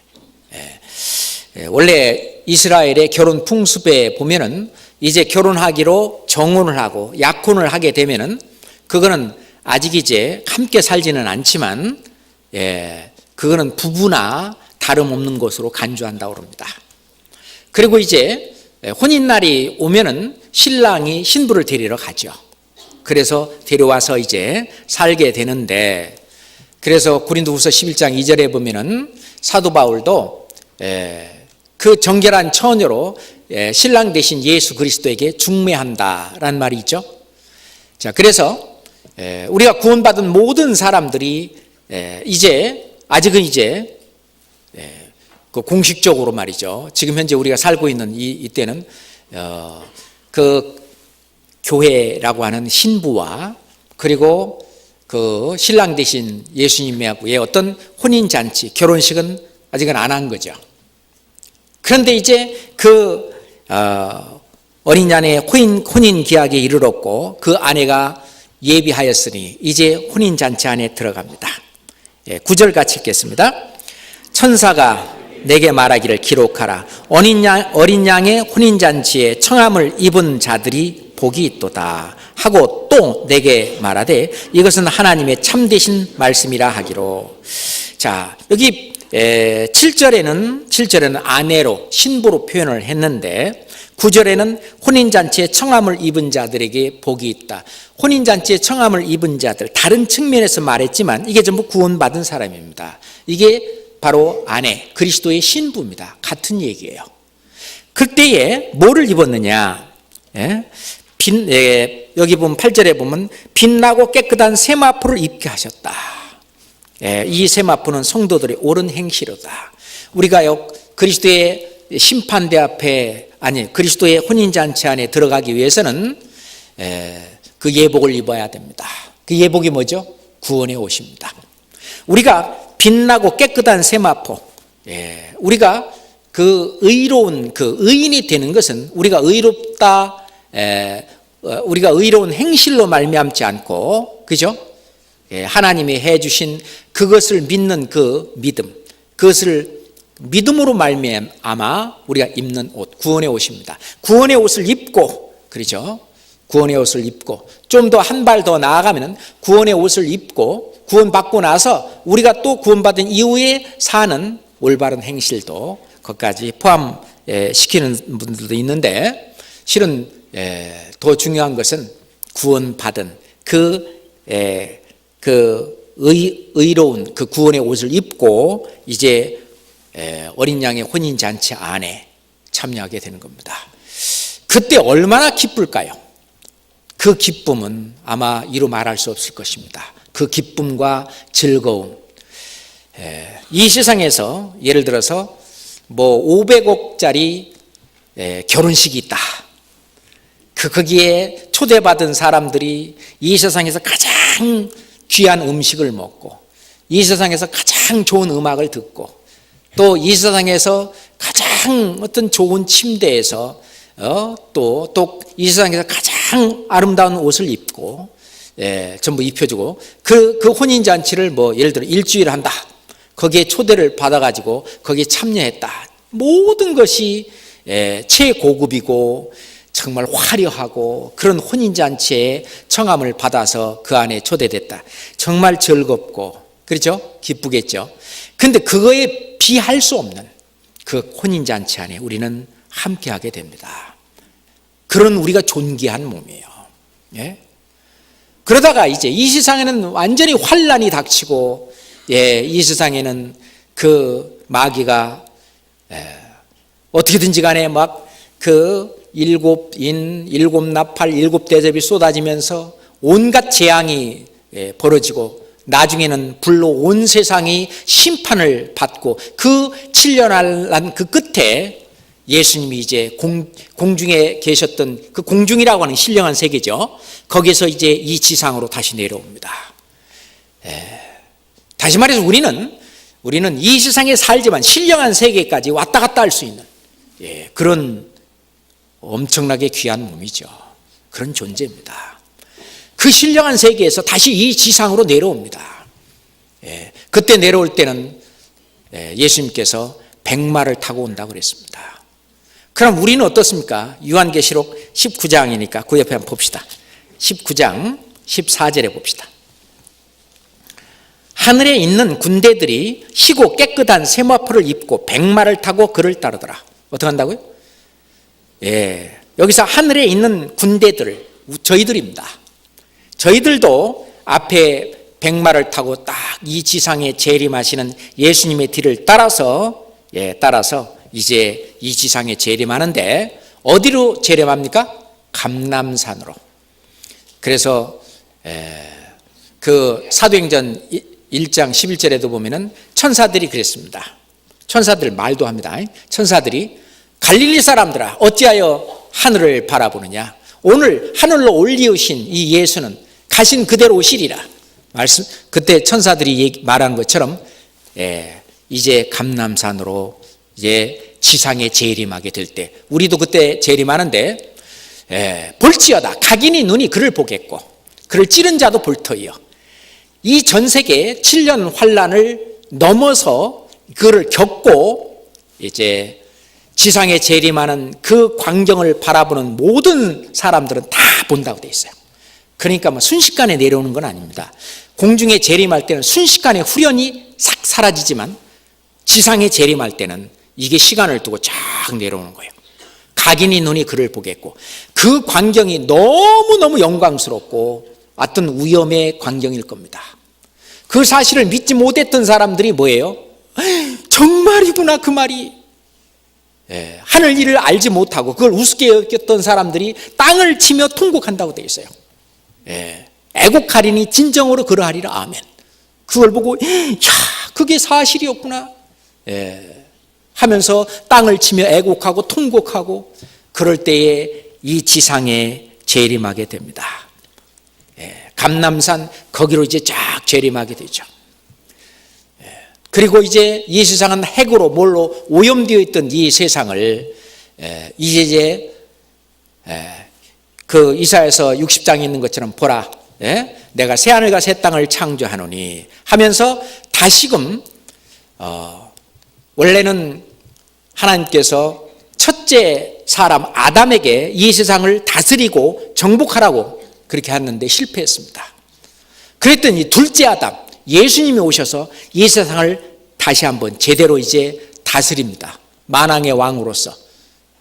원래 이스라엘의 결혼 풍습에 보면은 이제 결혼하기로 정혼을 하고 약혼을 하게 되면은 그거는 아직 이제 함께 살지는 않지만 그거는 부부나 다름없는 것으로 간주한다고 합니다. 그리고 이제 혼인날이 오면은 신랑이 신부를 데리러 가죠. 그래서 데려와서 이제 살게 되는데, 그래서 고린도후서 11장 2절에 보면은 사도 바울도 그 정결한 처녀로 신랑 대신 예수 그리스도에게 중매한다라는 말이 있죠. 자, 그래서 우리가 구원받은 모든 사람들이 이제 아직은 이제 그 공식적으로 말이죠. 지금 현재 우리가 살고 있는 이때는 그 교회라고 하는 신부와 그리고 그 신랑 되신 예수님하고의 어떤 혼인잔치, 결혼식은 아직은 안 한 거죠. 그런데 이제 그 어린 양의 혼인 기약에 이르렀고 그 아내가 예비하였으니 이제 혼인잔치 안에 들어갑니다. 9절 같이 읽겠습니다. 천사가 내게 말하기를 기록하라. 어린 양의 혼인잔치에 청함을 입은 자들이 복이 있도다 하고 또 내게 말하되 이것은 하나님의 참되신 말씀이라 하기로. 자, 여기 7절에는 아내로 신부로 표현을 했는데 9절에는 혼인잔치에 청함을 입은 자들에게 복이 있다. 혼인잔치에 청함을 입은 자들, 다른 측면에서 말했지만 이게 전부 구원받은 사람입니다. 이게 바로 아내, 그리스도의 신부입니다. 같은 얘기예요. 그때에 뭐를 입었느냐? 여기 보면 8절에 보면 빛나고 깨끗한 세마포를 입게 하셨다. 이 세마포는 성도들의 옳은 행실이다. 우리가요 그리스도의 심판대 앞에 그리스도의 혼인잔치 안에 들어가기 위해서는 그 예복을 입어야 됩니다. 그 예복이 뭐죠? 구원의 옷입니다. 우리가 빛나고 깨끗한 세마포, 우리가 그 의로운 그 의인이 되는 것은 우리가 의롭다, 우리가 의로운 행실로 말미암지 않고, 그죠? 하나님이 해주신 그것을 믿는 그 믿음, 그것을 믿음으로 말미암아 우리가 입는 옷, 구원의 옷입니다. 구원의 옷을 입고, 그렇죠? 구원의 옷을 입고 좀 더 한 발 더 나아가면 구원의 옷을 입고 구원받고 나서 우리가 또 구원받은 이후에 사는 올바른 행실도 거기까지 포함시키는 분들도 있는데, 실은 더 중요한 것은 구원받은 의로운 그 구원의 옷을 입고 이제 어린 양의 혼인잔치 안에 참여하게 되는 겁니다. 그때 얼마나 기쁠까요? 그 기쁨은 아마 이루 말할 수 없을 것입니다. 그 기쁨과 즐거움. 이 세상에서 예를 들어서 뭐 500억짜리 결혼식이 있다. 거기에 초대받은 사람들이 이 세상에서 가장 귀한 음식을 먹고 이 세상에서 가장 좋은 음악을 듣고 또 이 세상에서 가장 어떤 좋은 침대에서 또 이 세상에서 가장 아름다운 옷을 입고 전부 입혀주고 그 혼인잔치를 뭐 예를 들어 일주일 한다. 거기에 초대를 받아가지고 거기에 참여했다. 모든 것이 최고급이고 정말 화려하고 그런 혼인잔치에 청함을 받아서 그 안에 초대됐다. 정말 즐겁고 그렇죠? 기쁘겠죠. 그런데 그거에 비할 수 없는 그 혼인잔치 안에 우리는 함께하게 됩니다. 그런 우리가 존귀한 몸이에요. 그러다가 이제 이 세상에는 완전히 환란이 닥치고 이 세상에는 그 마귀가 어떻게든지 간에 막 그 7인, 7나팔, 7대접이 쏟아지면서 온갖 재앙이 벌어지고 나중에는 불로 온 세상이 심판을 받고 그 7년한 그 끝에 예수님이 이제 공중에 계셨던 그 공중이라고 하는 신령한 세계죠. 거기서 이제 이 지상으로 다시 내려옵니다. 다시 말해서 우리는 이 세상에 살지만 신령한 세계까지 왔다 갔다 할 수 있는 그런 엄청나게 귀한 몸이죠. 그런 존재입니다. 그 신령한 세계에서 다시 이 지상으로 내려옵니다. 그때 내려올 때는 예수님께서 백마를 타고 온다고 그랬습니다. 그럼 우리는 어떻습니까? 요한계시록 19장이니까 그 옆에 한번 봅시다. 19장 14절에 봅시다. 하늘에 있는 군대들이 희고 깨끗한 세마포를 입고 백마를 타고 그를 따르더라. 어떻게 한다고요? 여기서 하늘에 있는 군대들, 저희들입니다. 저희들도 앞에 백마를 타고 딱 이 지상에 재림하시는 예수님의 뒤를 따라서 이제 이 지상에 재림하는데 어디로 재림합니까? 감람산으로. 그래서 그 사도행전 1장 11절에도 보면은 천사들이 그랬습니다. 천사들 말도 합니다. 천사들이 갈릴리 사람들아 어찌하여 하늘을 바라보느냐. 오늘 하늘로 올리우신 이 예수는 가신 그대로 오시리라. 말씀 그때 천사들이 말한 것처럼 이제 감람산으로 이제 지상에 재림하게 될 때, 우리도 그때 재림하는데 볼지어다 각인이 눈이 그를 보겠고 그를 찌른 자도 볼 터이요. 이 전 세계 7년 환란을 넘어서 그를 겪고 이제 지상에 재림하는 그 광경을 바라보는 모든 사람들은 다 본다고 돼 있어요. 그러니까 뭐 순식간에 내려오는 건 아닙니다. 공중에 재림할 때는 순식간에 후련히 싹 사라지지만 지상에 재림할 때는 이게 시간을 두고 쫙 내려오는 거예요. 각인이 눈이 그를 보겠고, 그 광경이 너무너무 영광스럽고 어떤 위험의 광경일 겁니다. 그 사실을 믿지 못했던 사람들이 뭐예요? 정말이구나 그 말이. 하늘 일을 알지 못하고 그걸 우습게 여겼던 사람들이 땅을 치며 통곡한다고 되어 있어요. 애곡하리니 진정으로 그러하리라. 아멘. 그걸 보고 그게 사실이었구나 하면서 땅을 치며 애곡하고 통곡하고, 그럴 때에 이 지상에 재림하게 됩니다. 감람산 거기로 이제 쫙 재림하게 되죠. 그리고 이제 이 세상은 핵으로 뭘로 오염되어 있던 이 세상을 이제 그 이사야서 60장에 있는 것처럼 보라, 내가 새하늘과 새 땅을 창조하노니 하면서 다시금 원래는 하나님께서 첫째 사람 아담에게 이 세상을 다스리고 정복하라고 그렇게 했는데 실패했습니다. 그랬더니 둘째 아담 예수님이 오셔서 이 세상을 다시 한번 제대로 이제 다스립니다. 만왕의 왕으로서.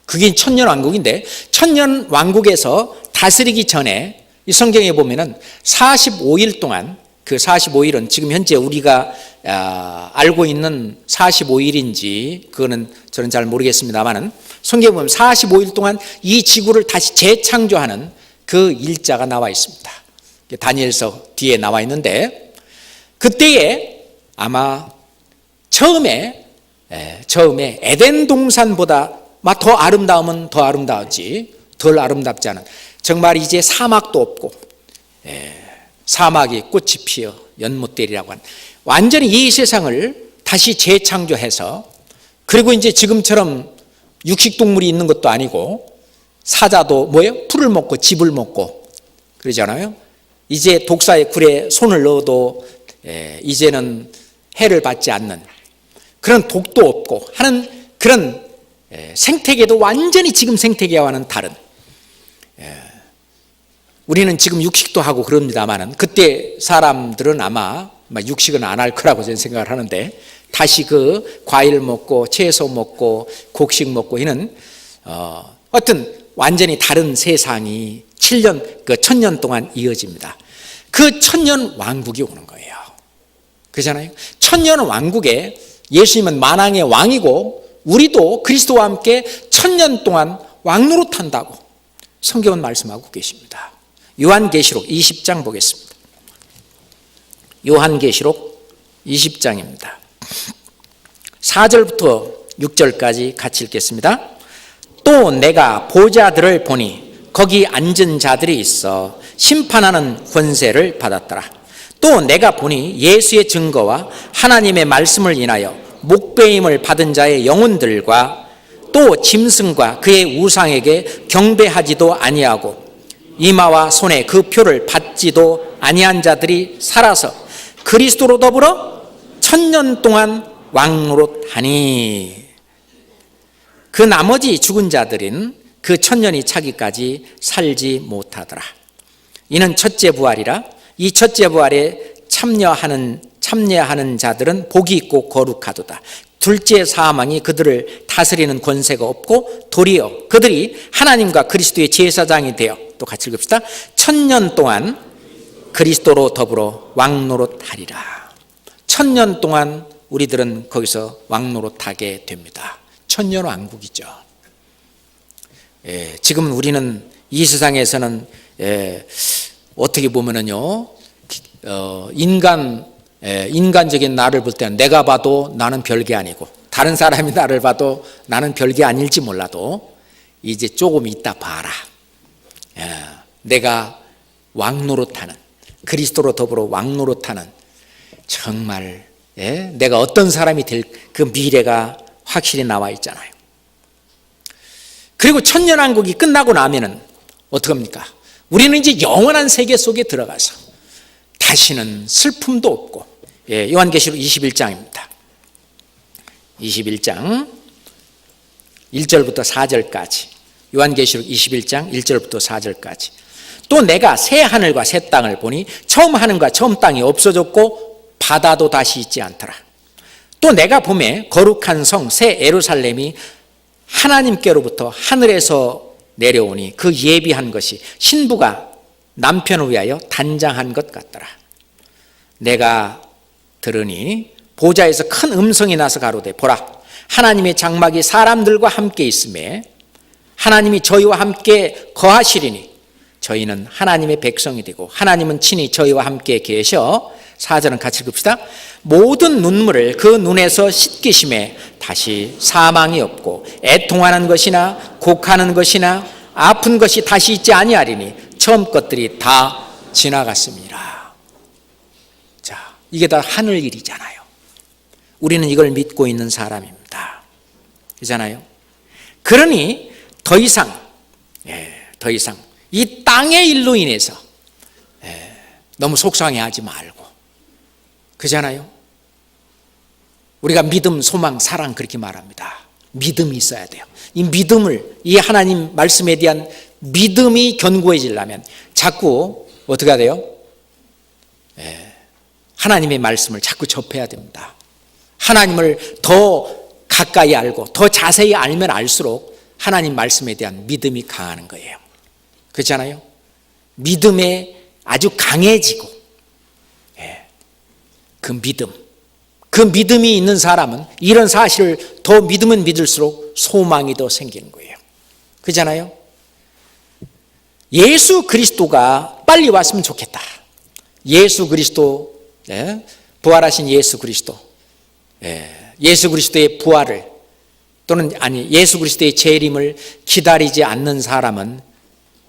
그게 천년왕국인데, 천년왕국에서 다스리기 전에 이 성경에 보면은 45일 동안, 그 45일은 지금 현재 우리가 알고 있는 45일인지 그거는 저는 잘 모르겠습니다만은, 성경에 보면 45일 동안 이 지구를 다시 재창조하는 그 일자가 나와 있습니다. 다니엘서 뒤에 나와 있는데, 그때에 아마 처음에 에덴 동산보다 더 아름다우면 더 아름다웠지, 덜 아름답지 않은, 정말 이제 사막도 없고 사막이 꽃이 피어 연못들이라고 하는 완전히 이 세상을 다시 재창조해서, 그리고 이제 지금처럼 육식동물이 있는 것도 아니고 사자도 뭐예요? 풀을 먹고 짚을 먹고 그러잖아요. 이제 독사의 굴에 손을 넣어도 이제는 해를 받지 않는, 그런 독도 없고 하는 그런 생태계도 완전히 지금 생태계와는 다른, 우리는 지금 육식도 하고 그럽니다만은 그때 사람들은 아마 육식은 안 할 거라고 저는 생각을 하는데, 다시 그 과일 먹고 채소 먹고 곡식 먹고 이는 어떤 완전히 다른 세상이 1000년 동안 이어집니다. 그 천년 왕국이 오는 거예요. 그렇잖아요. 천년 왕국에 예수님은 만왕의 왕이고 우리도 그리스도와 함께 1000년 동안 왕노릇한다고 성경은 말씀하고 계십니다. 요한계시록 20장 보겠습니다. 요한계시록 20장입니다. 4절부터 6절까지 같이 읽겠습니다. 또 내가 보좌들을 보니 거기 앉은 자들이 있어 심판하는 권세를 받았더라. 또 내가 보니 예수의 증거와 하나님의 말씀을 인하여 목배임을 받은 자의 영혼들과 또 짐승과 그의 우상에게 경배하지도 아니하고 이마와 손에 그 표를 받지도 아니한 자들이 살아서 그리스도로 더불어 1000년 동안 왕노릇하니, 그 나머지 죽은 자들은 그 1000년이 차기까지 살지 못하더라. 이는 첫째 부활이라. 이 첫째 부활에 참여하는 자들은 복이 있고 거룩하도다. 둘째 사망이 그들을 다스리는 권세가 없고 도리어 그들이 하나님과 그리스도의 제사장이 되어, 또 같이 읽읍시다. 1000년 동안 그리스도로 더불어 왕노릇하리라. 1000년 동안 우리들은 거기서 왕노릇하게 됩니다. 천년 왕국이죠. 지금 우리는 이 세상에서는 어떻게 보면은요, 인간적인 나를 볼 때는 내가 봐도 나는 별게 아니고 다른 사람이 나를 봐도 나는 별게 아닐지 몰라도 이제 조금 있다 봐라. 내가 왕노릇하는, 그리스도로 더불어 왕노릇하는 정말 내가 어떤 사람이 될 그 미래가 확실히 나와 있잖아요. 그리고 천년왕국이 끝나고 나면은 어떻게 합니까? 우리는 이제 영원한 세계 속에 들어가서 다시는 슬픔도 없고, 요한계시록 21장입니다. 21장 1절부터 4절까지, 요한계시록 21장 1절부터 4절까지. 또 내가 새 하늘과 새 땅을 보니 처음 하늘과 처음 땅이 없어졌고 바다도 다시 있지 않더라. 또 내가 보매 거룩한 성 새 예루살렘이 하나님께로부터 하늘에서 내려오니 그 예비한 것이 신부가 남편을 위하여 단장한 것 같더라. 내가 들으니 보좌에서 큰 음성이 나서 가로되 보라, 하나님의 장막이 사람들과 함께 있음에 하나님이 저희와 함께 거하시리니 저희는 하나님의 백성이 되고 하나님은 친히 저희와 함께 계셔. 4절은 같이 읽읍시다. 모든 눈물을 그 눈에서 씻기심에 다시 사망이 없고 애통하는 것이나 곡하는 것이나 아픈 것이 다시 있지 아니하리니 처음 것들이 다 지나갔습니다. 자, 이게 다 하늘 일이잖아요. 우리는 이걸 믿고 있는 사람입니다. 그렇잖아요. 그러니 더 이상 이 땅의 일로 인해서 너무 속상해하지 말고, 그렇잖아요. 우리가 믿음, 소망, 사랑 그렇게 말합니다. 믿음이 있어야 돼요. 이 믿음을, 이 하나님 말씀에 대한 믿음이 견고해지려면 자꾸 어떻게 해야 돼요? 하나님의 말씀을 자꾸 접해야 됩니다. 하나님을 더 가까이 알고 더 자세히 알면 알수록 하나님 말씀에 대한 믿음이 강하는 거예요. 그렇잖아요. 믿음에 아주 강해지고, 그 믿음이 있는 사람은 이런 사실을 더 믿으면 믿을수록 소망이 더 생기는 거예요. 그렇잖아요. 예수 그리스도가 빨리 왔으면 좋겠다. 예수 그리스도, 부활하신 예수 그리스도, 예수 그리스도의 부활을 또는 예수 그리스도의 재림을 기다리지 않는 사람은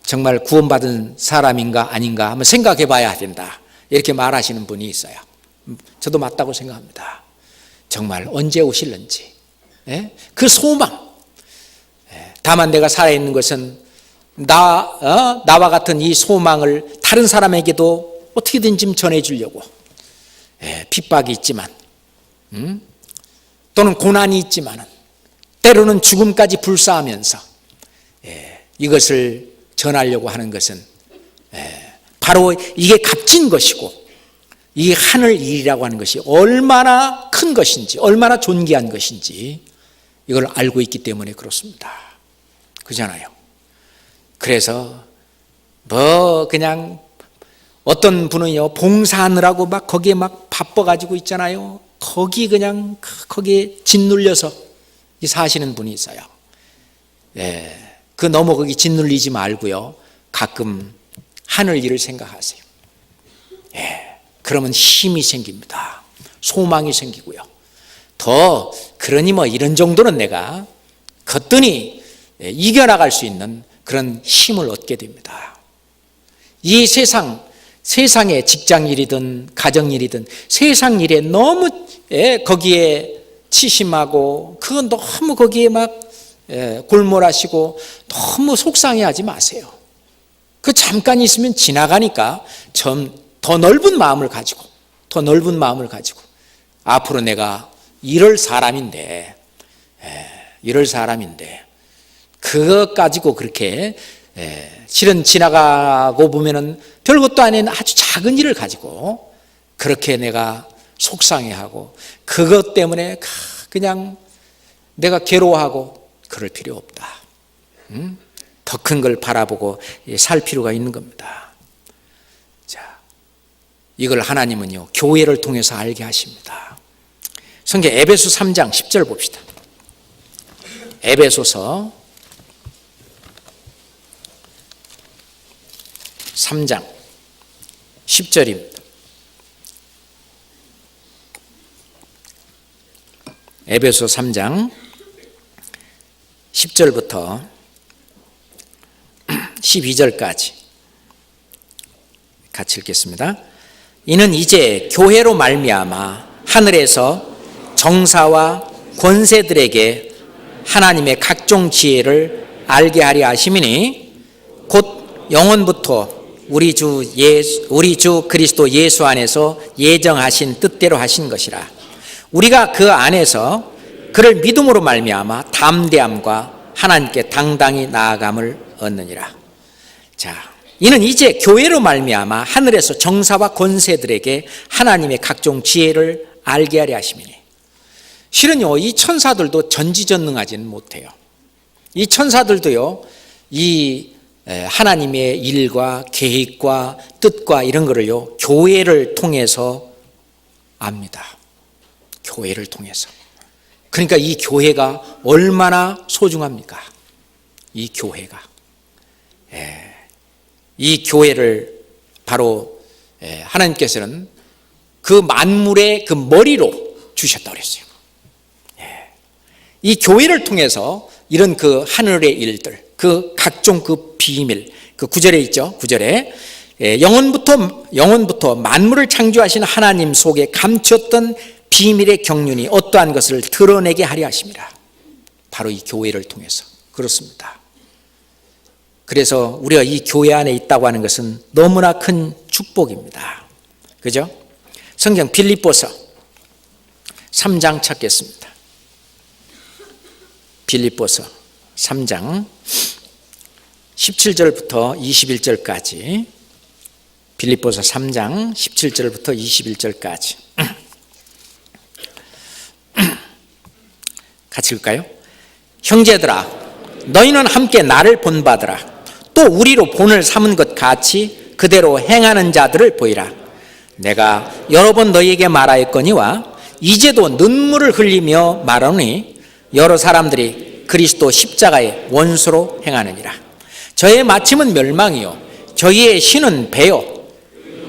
정말 구원받은 사람인가 아닌가 한번 생각해 봐야 된다. 이렇게 말하시는 분이 있어요. 저도 맞다고 생각합니다. 정말 언제 오실는지, 그 소망. 다만 내가 살아있는 것은 나와 같은 이 소망을 다른 사람에게도 어떻게든 좀 전해주려고, 핍박이 있지만, 또는 고난이 있지만, 때로는 죽음까지 불사하면서 이것을 전하려고 하는 것은 바로 이게 값진 것이고, 이 하늘 일이라고 하는 것이 얼마나 큰 것인지, 얼마나 존귀한 것인지 이걸 알고 있기 때문에 그렇습니다. 그렇잖아요. 그래서 그냥 어떤 분은요, 봉사하느라고 막 거기에 막 바빠가지고 있잖아요. 거기에 짓눌려서 사시는 분이 있어요. 너무 거기 짓눌리지 말고요, 가끔 하늘 일을 생각하세요. 그러면 힘이 생깁니다. 소망이 생기고요. 그러니 이런 정도는 내가 거뜬히 이겨나갈 수 있는 그런 힘을 얻게 됩니다. 이 세상의 직장일이든 가정일이든 세상 일에 너무 거기에 치심하고 그건 너무 거기에 막 골몰하시고 너무 속상해하지 마세요. 그 잠깐 있으면 지나가니까 더 넓은 마음을 가지고 앞으로 내가 이럴 사람인데 그것 가지고 그렇게 실은 지나가고 보면은 별것도 아닌 아주 작은 일을 가지고 그렇게 내가 속상해하고 그것 때문에 그냥 내가 괴로워하고 그럴 필요 없다. 더 큰 걸 바라보고 살 필요가 있는 겁니다. 자, 이걸 하나님은요, 교회를 통해서 알게 하십니다. 성경 에베소 3장 10절 봅시다. 에베소서 3장 10절입니다. 에베소 3장 10절부터 12절까지 같이 읽겠습니다. 이는 이제 교회로 말미암아 하늘에서 정사와 권세들에게 하나님의 각종 지혜를 알게 하려 하심이니 곧 영원부터 우리 주 그리스도 예수 안에서 예정하신 뜻대로 하신 것이라. 우리가 그 안에서 그를 믿음으로 말미암아 담대함과 하나님께 당당히 나아감을 얻느니라. 자, 이는 이제 교회로 말미암아 하늘에서 정사와 권세들에게 하나님의 각종 지혜를 알게 하려 하심이니. 실은요, 이 천사들도 전지전능하지는 못해요. 이 천사들도요, 이 하나님의 일과 계획과 뜻과 이런 거를요, 교회를 통해서 압니다. 교회를 통해서. 그러니까 이 교회가 얼마나 소중합니까? 이 교회가. 이 교회를 바로 하나님께서는 그 만물의 그 머리로 주셨다고 그랬어요. 이 교회를 통해서 이런 그 하늘의 일들, 그 각종 그 비밀, 그 9절에 있죠. 9절에 영원부터 만물을 창조하신 하나님 속에 감췄던 비밀의 경륜이 어떠한 것을 드러내게 하려 하심이라. 바로 이 교회를 통해서. 그렇습니다. 그래서 우리가 이 교회 안에 있다고 하는 것은 너무나 큰 축복입니다. 그죠? 성경 빌립보서 3장 찾겠습니다. 빌립보서 3장 17절부터 21절까지. 빌립보서 3장 17절부터 21절까지. 같이 읽을까요? 형제들아, 너희는 함께 나를 본받으라. 또 우리로 본을 삼은 것 같이 그대로 행하는 자들을 보이라. 내가 여러 번 너희에게 말하였거니와 이제도 눈물을 흘리며 말하노니 여러 사람들이 그리스도 십자가의 원수로 행하느니라. 저의 마침은 멸망이요 저희의 신은 배요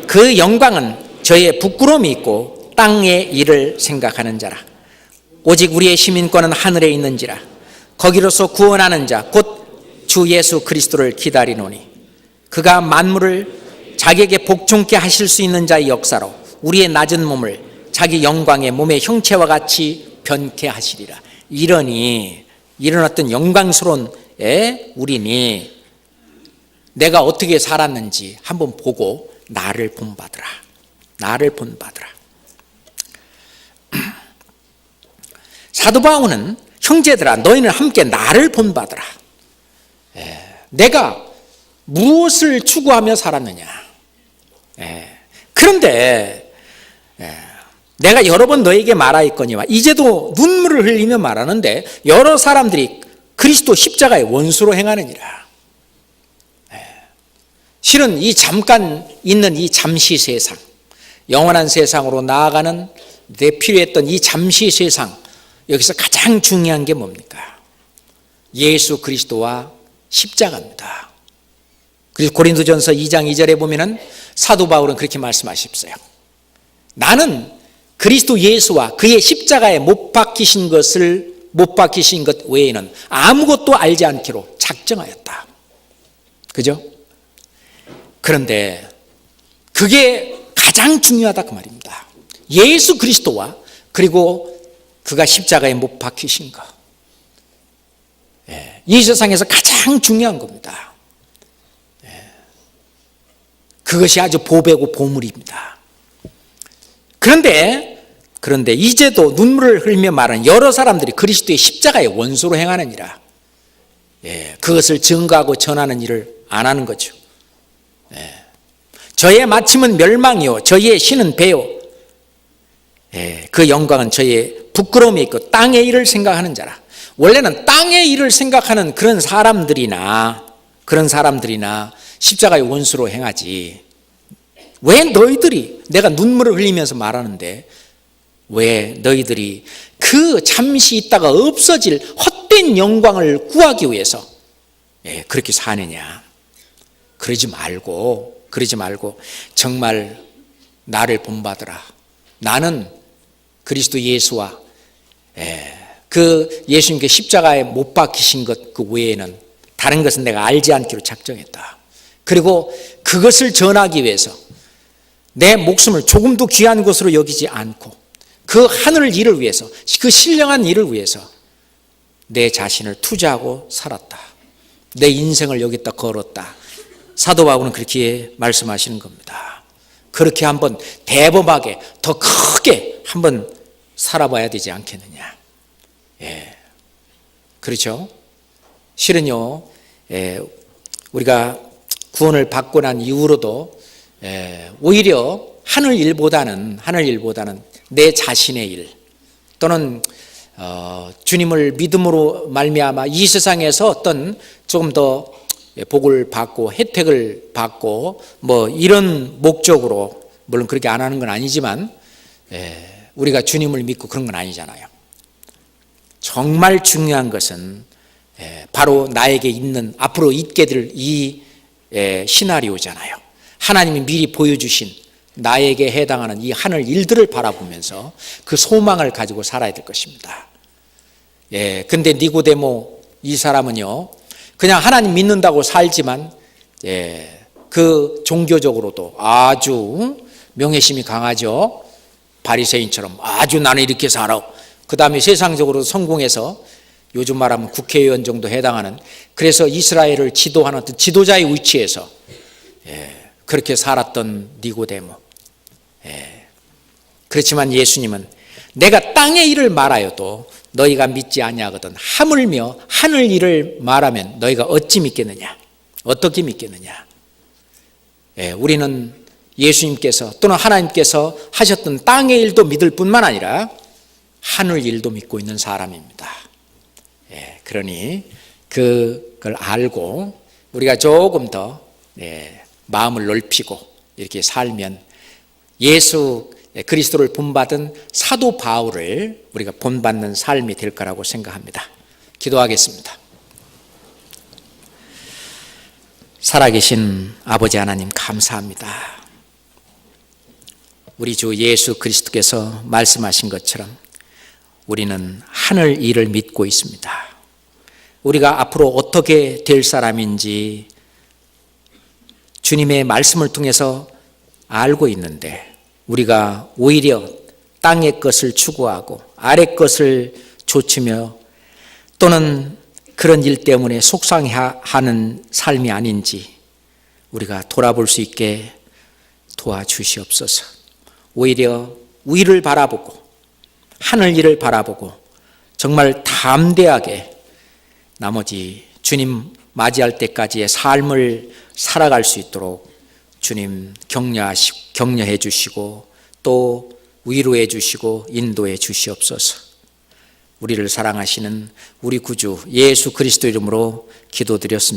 그 영광은 저희의 부끄러움이 있고 땅의 일을 생각하는 자라. 오직 우리의 시민권은 하늘에 있는지라. 거기로서 구원하는 자 곧 주 예수 그리스도를 기다리노니 그가 만물을 자기에게 복종케 하실 수 있는 자의 역사로 우리의 낮은 몸을 자기 영광의 몸의 형체와 같이 변케 하시리라. 이러니 이런 어떤 영광스러운 우리니 내가 어떻게 살았는지 한번 보고 나를 본받으라. 나를 본받으라. 사도 바울은 형제들아 너희는 함께 나를 본받으라. 내가 무엇을 추구하며 살았느냐. 그런데 내가 여러 번 너에게 말하였거니와 이제도 눈물을 흘리며 말하는데 여러 사람들이 그리스도 십자가의 원수로 행하느니라. 실은 이 잠깐 있는 이 잠시 세상, 영원한 세상으로 나아가는 내 필요했던 이 잠시 세상, 여기서 가장 중요한 게 뭡니까? 예수 그리스도와 십자가입니다. 그래서 고린도전서 2장 2절에 보면은 사도 바울은 그렇게 말씀하셨어요. 나는 그리스도 예수와 그의 십자가에 못 박히신 것 외에는 아무것도 알지 않기로 작정하였다. 그죠? 그런데 그게 가장 중요하다 그 말입니다. 예수 그리스도와 그리고 그가 십자가에 못 박히신 것. 이 세상에서 가장 중요한 겁니다. 그것이 아주 보배고 보물입니다. 그런데 이제도 눈물을 흘리며 말하는 여러 사람들이 그리스도의 십자가의 원수로 행하느니라. 그것을 증거하고 전하는 일을 안 하는 거죠. 저의 마침은 멸망이요 저희의 신은 배요 그 영광은 저희의 부끄러움이 있고 땅의 일을 생각하는 자라. 원래는 땅의 일을 생각하는 그런 사람들이나 십자가의 원수로 행하지. 왜 너희들이 내가 눈물을 흘리면서 말하는데 왜 너희들이 그 잠시 있다가 없어질 헛된 영광을 구하기 위해서 그렇게 사느냐. 그러지 말고 정말 나를 본받으라. 나는 그리스도 예수와 그 예수님께 십자가에 못 박히신 것 그 외에는 다른 것은 내가 알지 않기로 작정했다. 그리고 그것을 전하기 위해서 내 목숨을 조금도 귀한 것으로 여기지 않고 그 하늘 일을 위해서, 그 신령한 일을 위해서 내 자신을 투자하고 살았다. 내 인생을 여기다 걸었다. 사도 바울은 그렇게 말씀하시는 겁니다. 그렇게 한번 대범하게 더 크게 한번 살아봐야 되지 않겠느냐. 예. 그렇죠? 실은요, 우리가 구원을 받고 난 이후로도 오히려 하늘 일보다는 내 자신의 일 또는 주님을 믿음으로 말미암아 이 세상에서 어떤 조금 더 복을 받고 혜택을 받고 뭐 이런 목적으로, 물론 그렇게 안 하는 건 아니지만 우리가 주님을 믿고 그런 건 아니잖아요. 정말 중요한 것은 바로 나에게 있는, 앞으로 있게 될 이 시나리오잖아요. 하나님이 미리 보여주신 나에게 해당하는 이 하늘 일들을 바라보면서 그 소망을 가지고 살아야 될 것입니다. 근데 니고데모 이 사람은요, 그냥 하나님 믿는다고 살지만 그 종교적으로도 아주 명예심이 강하죠. 바리새인처럼 아주 나는 이렇게 살아. 그 다음에 세상적으로 성공해서 요즘 말하면 국회의원 정도 해당하는, 그래서 이스라엘을 지도하는 어떤 지도자의 위치에서 그렇게 살았던 니고데모. 그렇지만 예수님은 내가 땅의 일을 말하여도 너희가 믿지 아니하거든 하물며 하늘 일을 말하면 너희가 어찌 믿겠느냐, 어떻게 믿겠느냐. 우리는 예수님께서 또는 하나님께서 하셨던 땅의 일도 믿을 뿐만 아니라 하늘 일도 믿고 있는 사람입니다. 그러니 그걸 알고 우리가 조금 더 마음을 넓히고 이렇게 살면 예수 그리스도를 본받은 사도 바울을 우리가 본받는 삶이 될 거라고 생각합니다. 기도하겠습니다. 살아계신 아버지 하나님 감사합니다. 우리 주 예수 그리스도께서 말씀하신 것처럼 우리는 하늘 일을 믿고 있습니다. 우리가 앞으로 어떻게 될 사람인지 주님의 말씀을 통해서 알고 있는데 우리가 오히려 땅의 것을 추구하고 아래 것을 좇으며 또는 그런 일 때문에 속상해하는 삶이 아닌지 우리가 돌아볼 수 있게 도와주시옵소서. 오히려 위를 바라보고 하늘 일을 바라보고 정말 담대하게 나머지 주님 맞이할 때까지의 삶을 살아갈 수 있도록 주님 격려해 주시고 또 위로해 주시고 인도해 주시옵소서. 우리를 사랑하시는 우리 구주 예수 그리스도 이름으로 기도드렸습니다.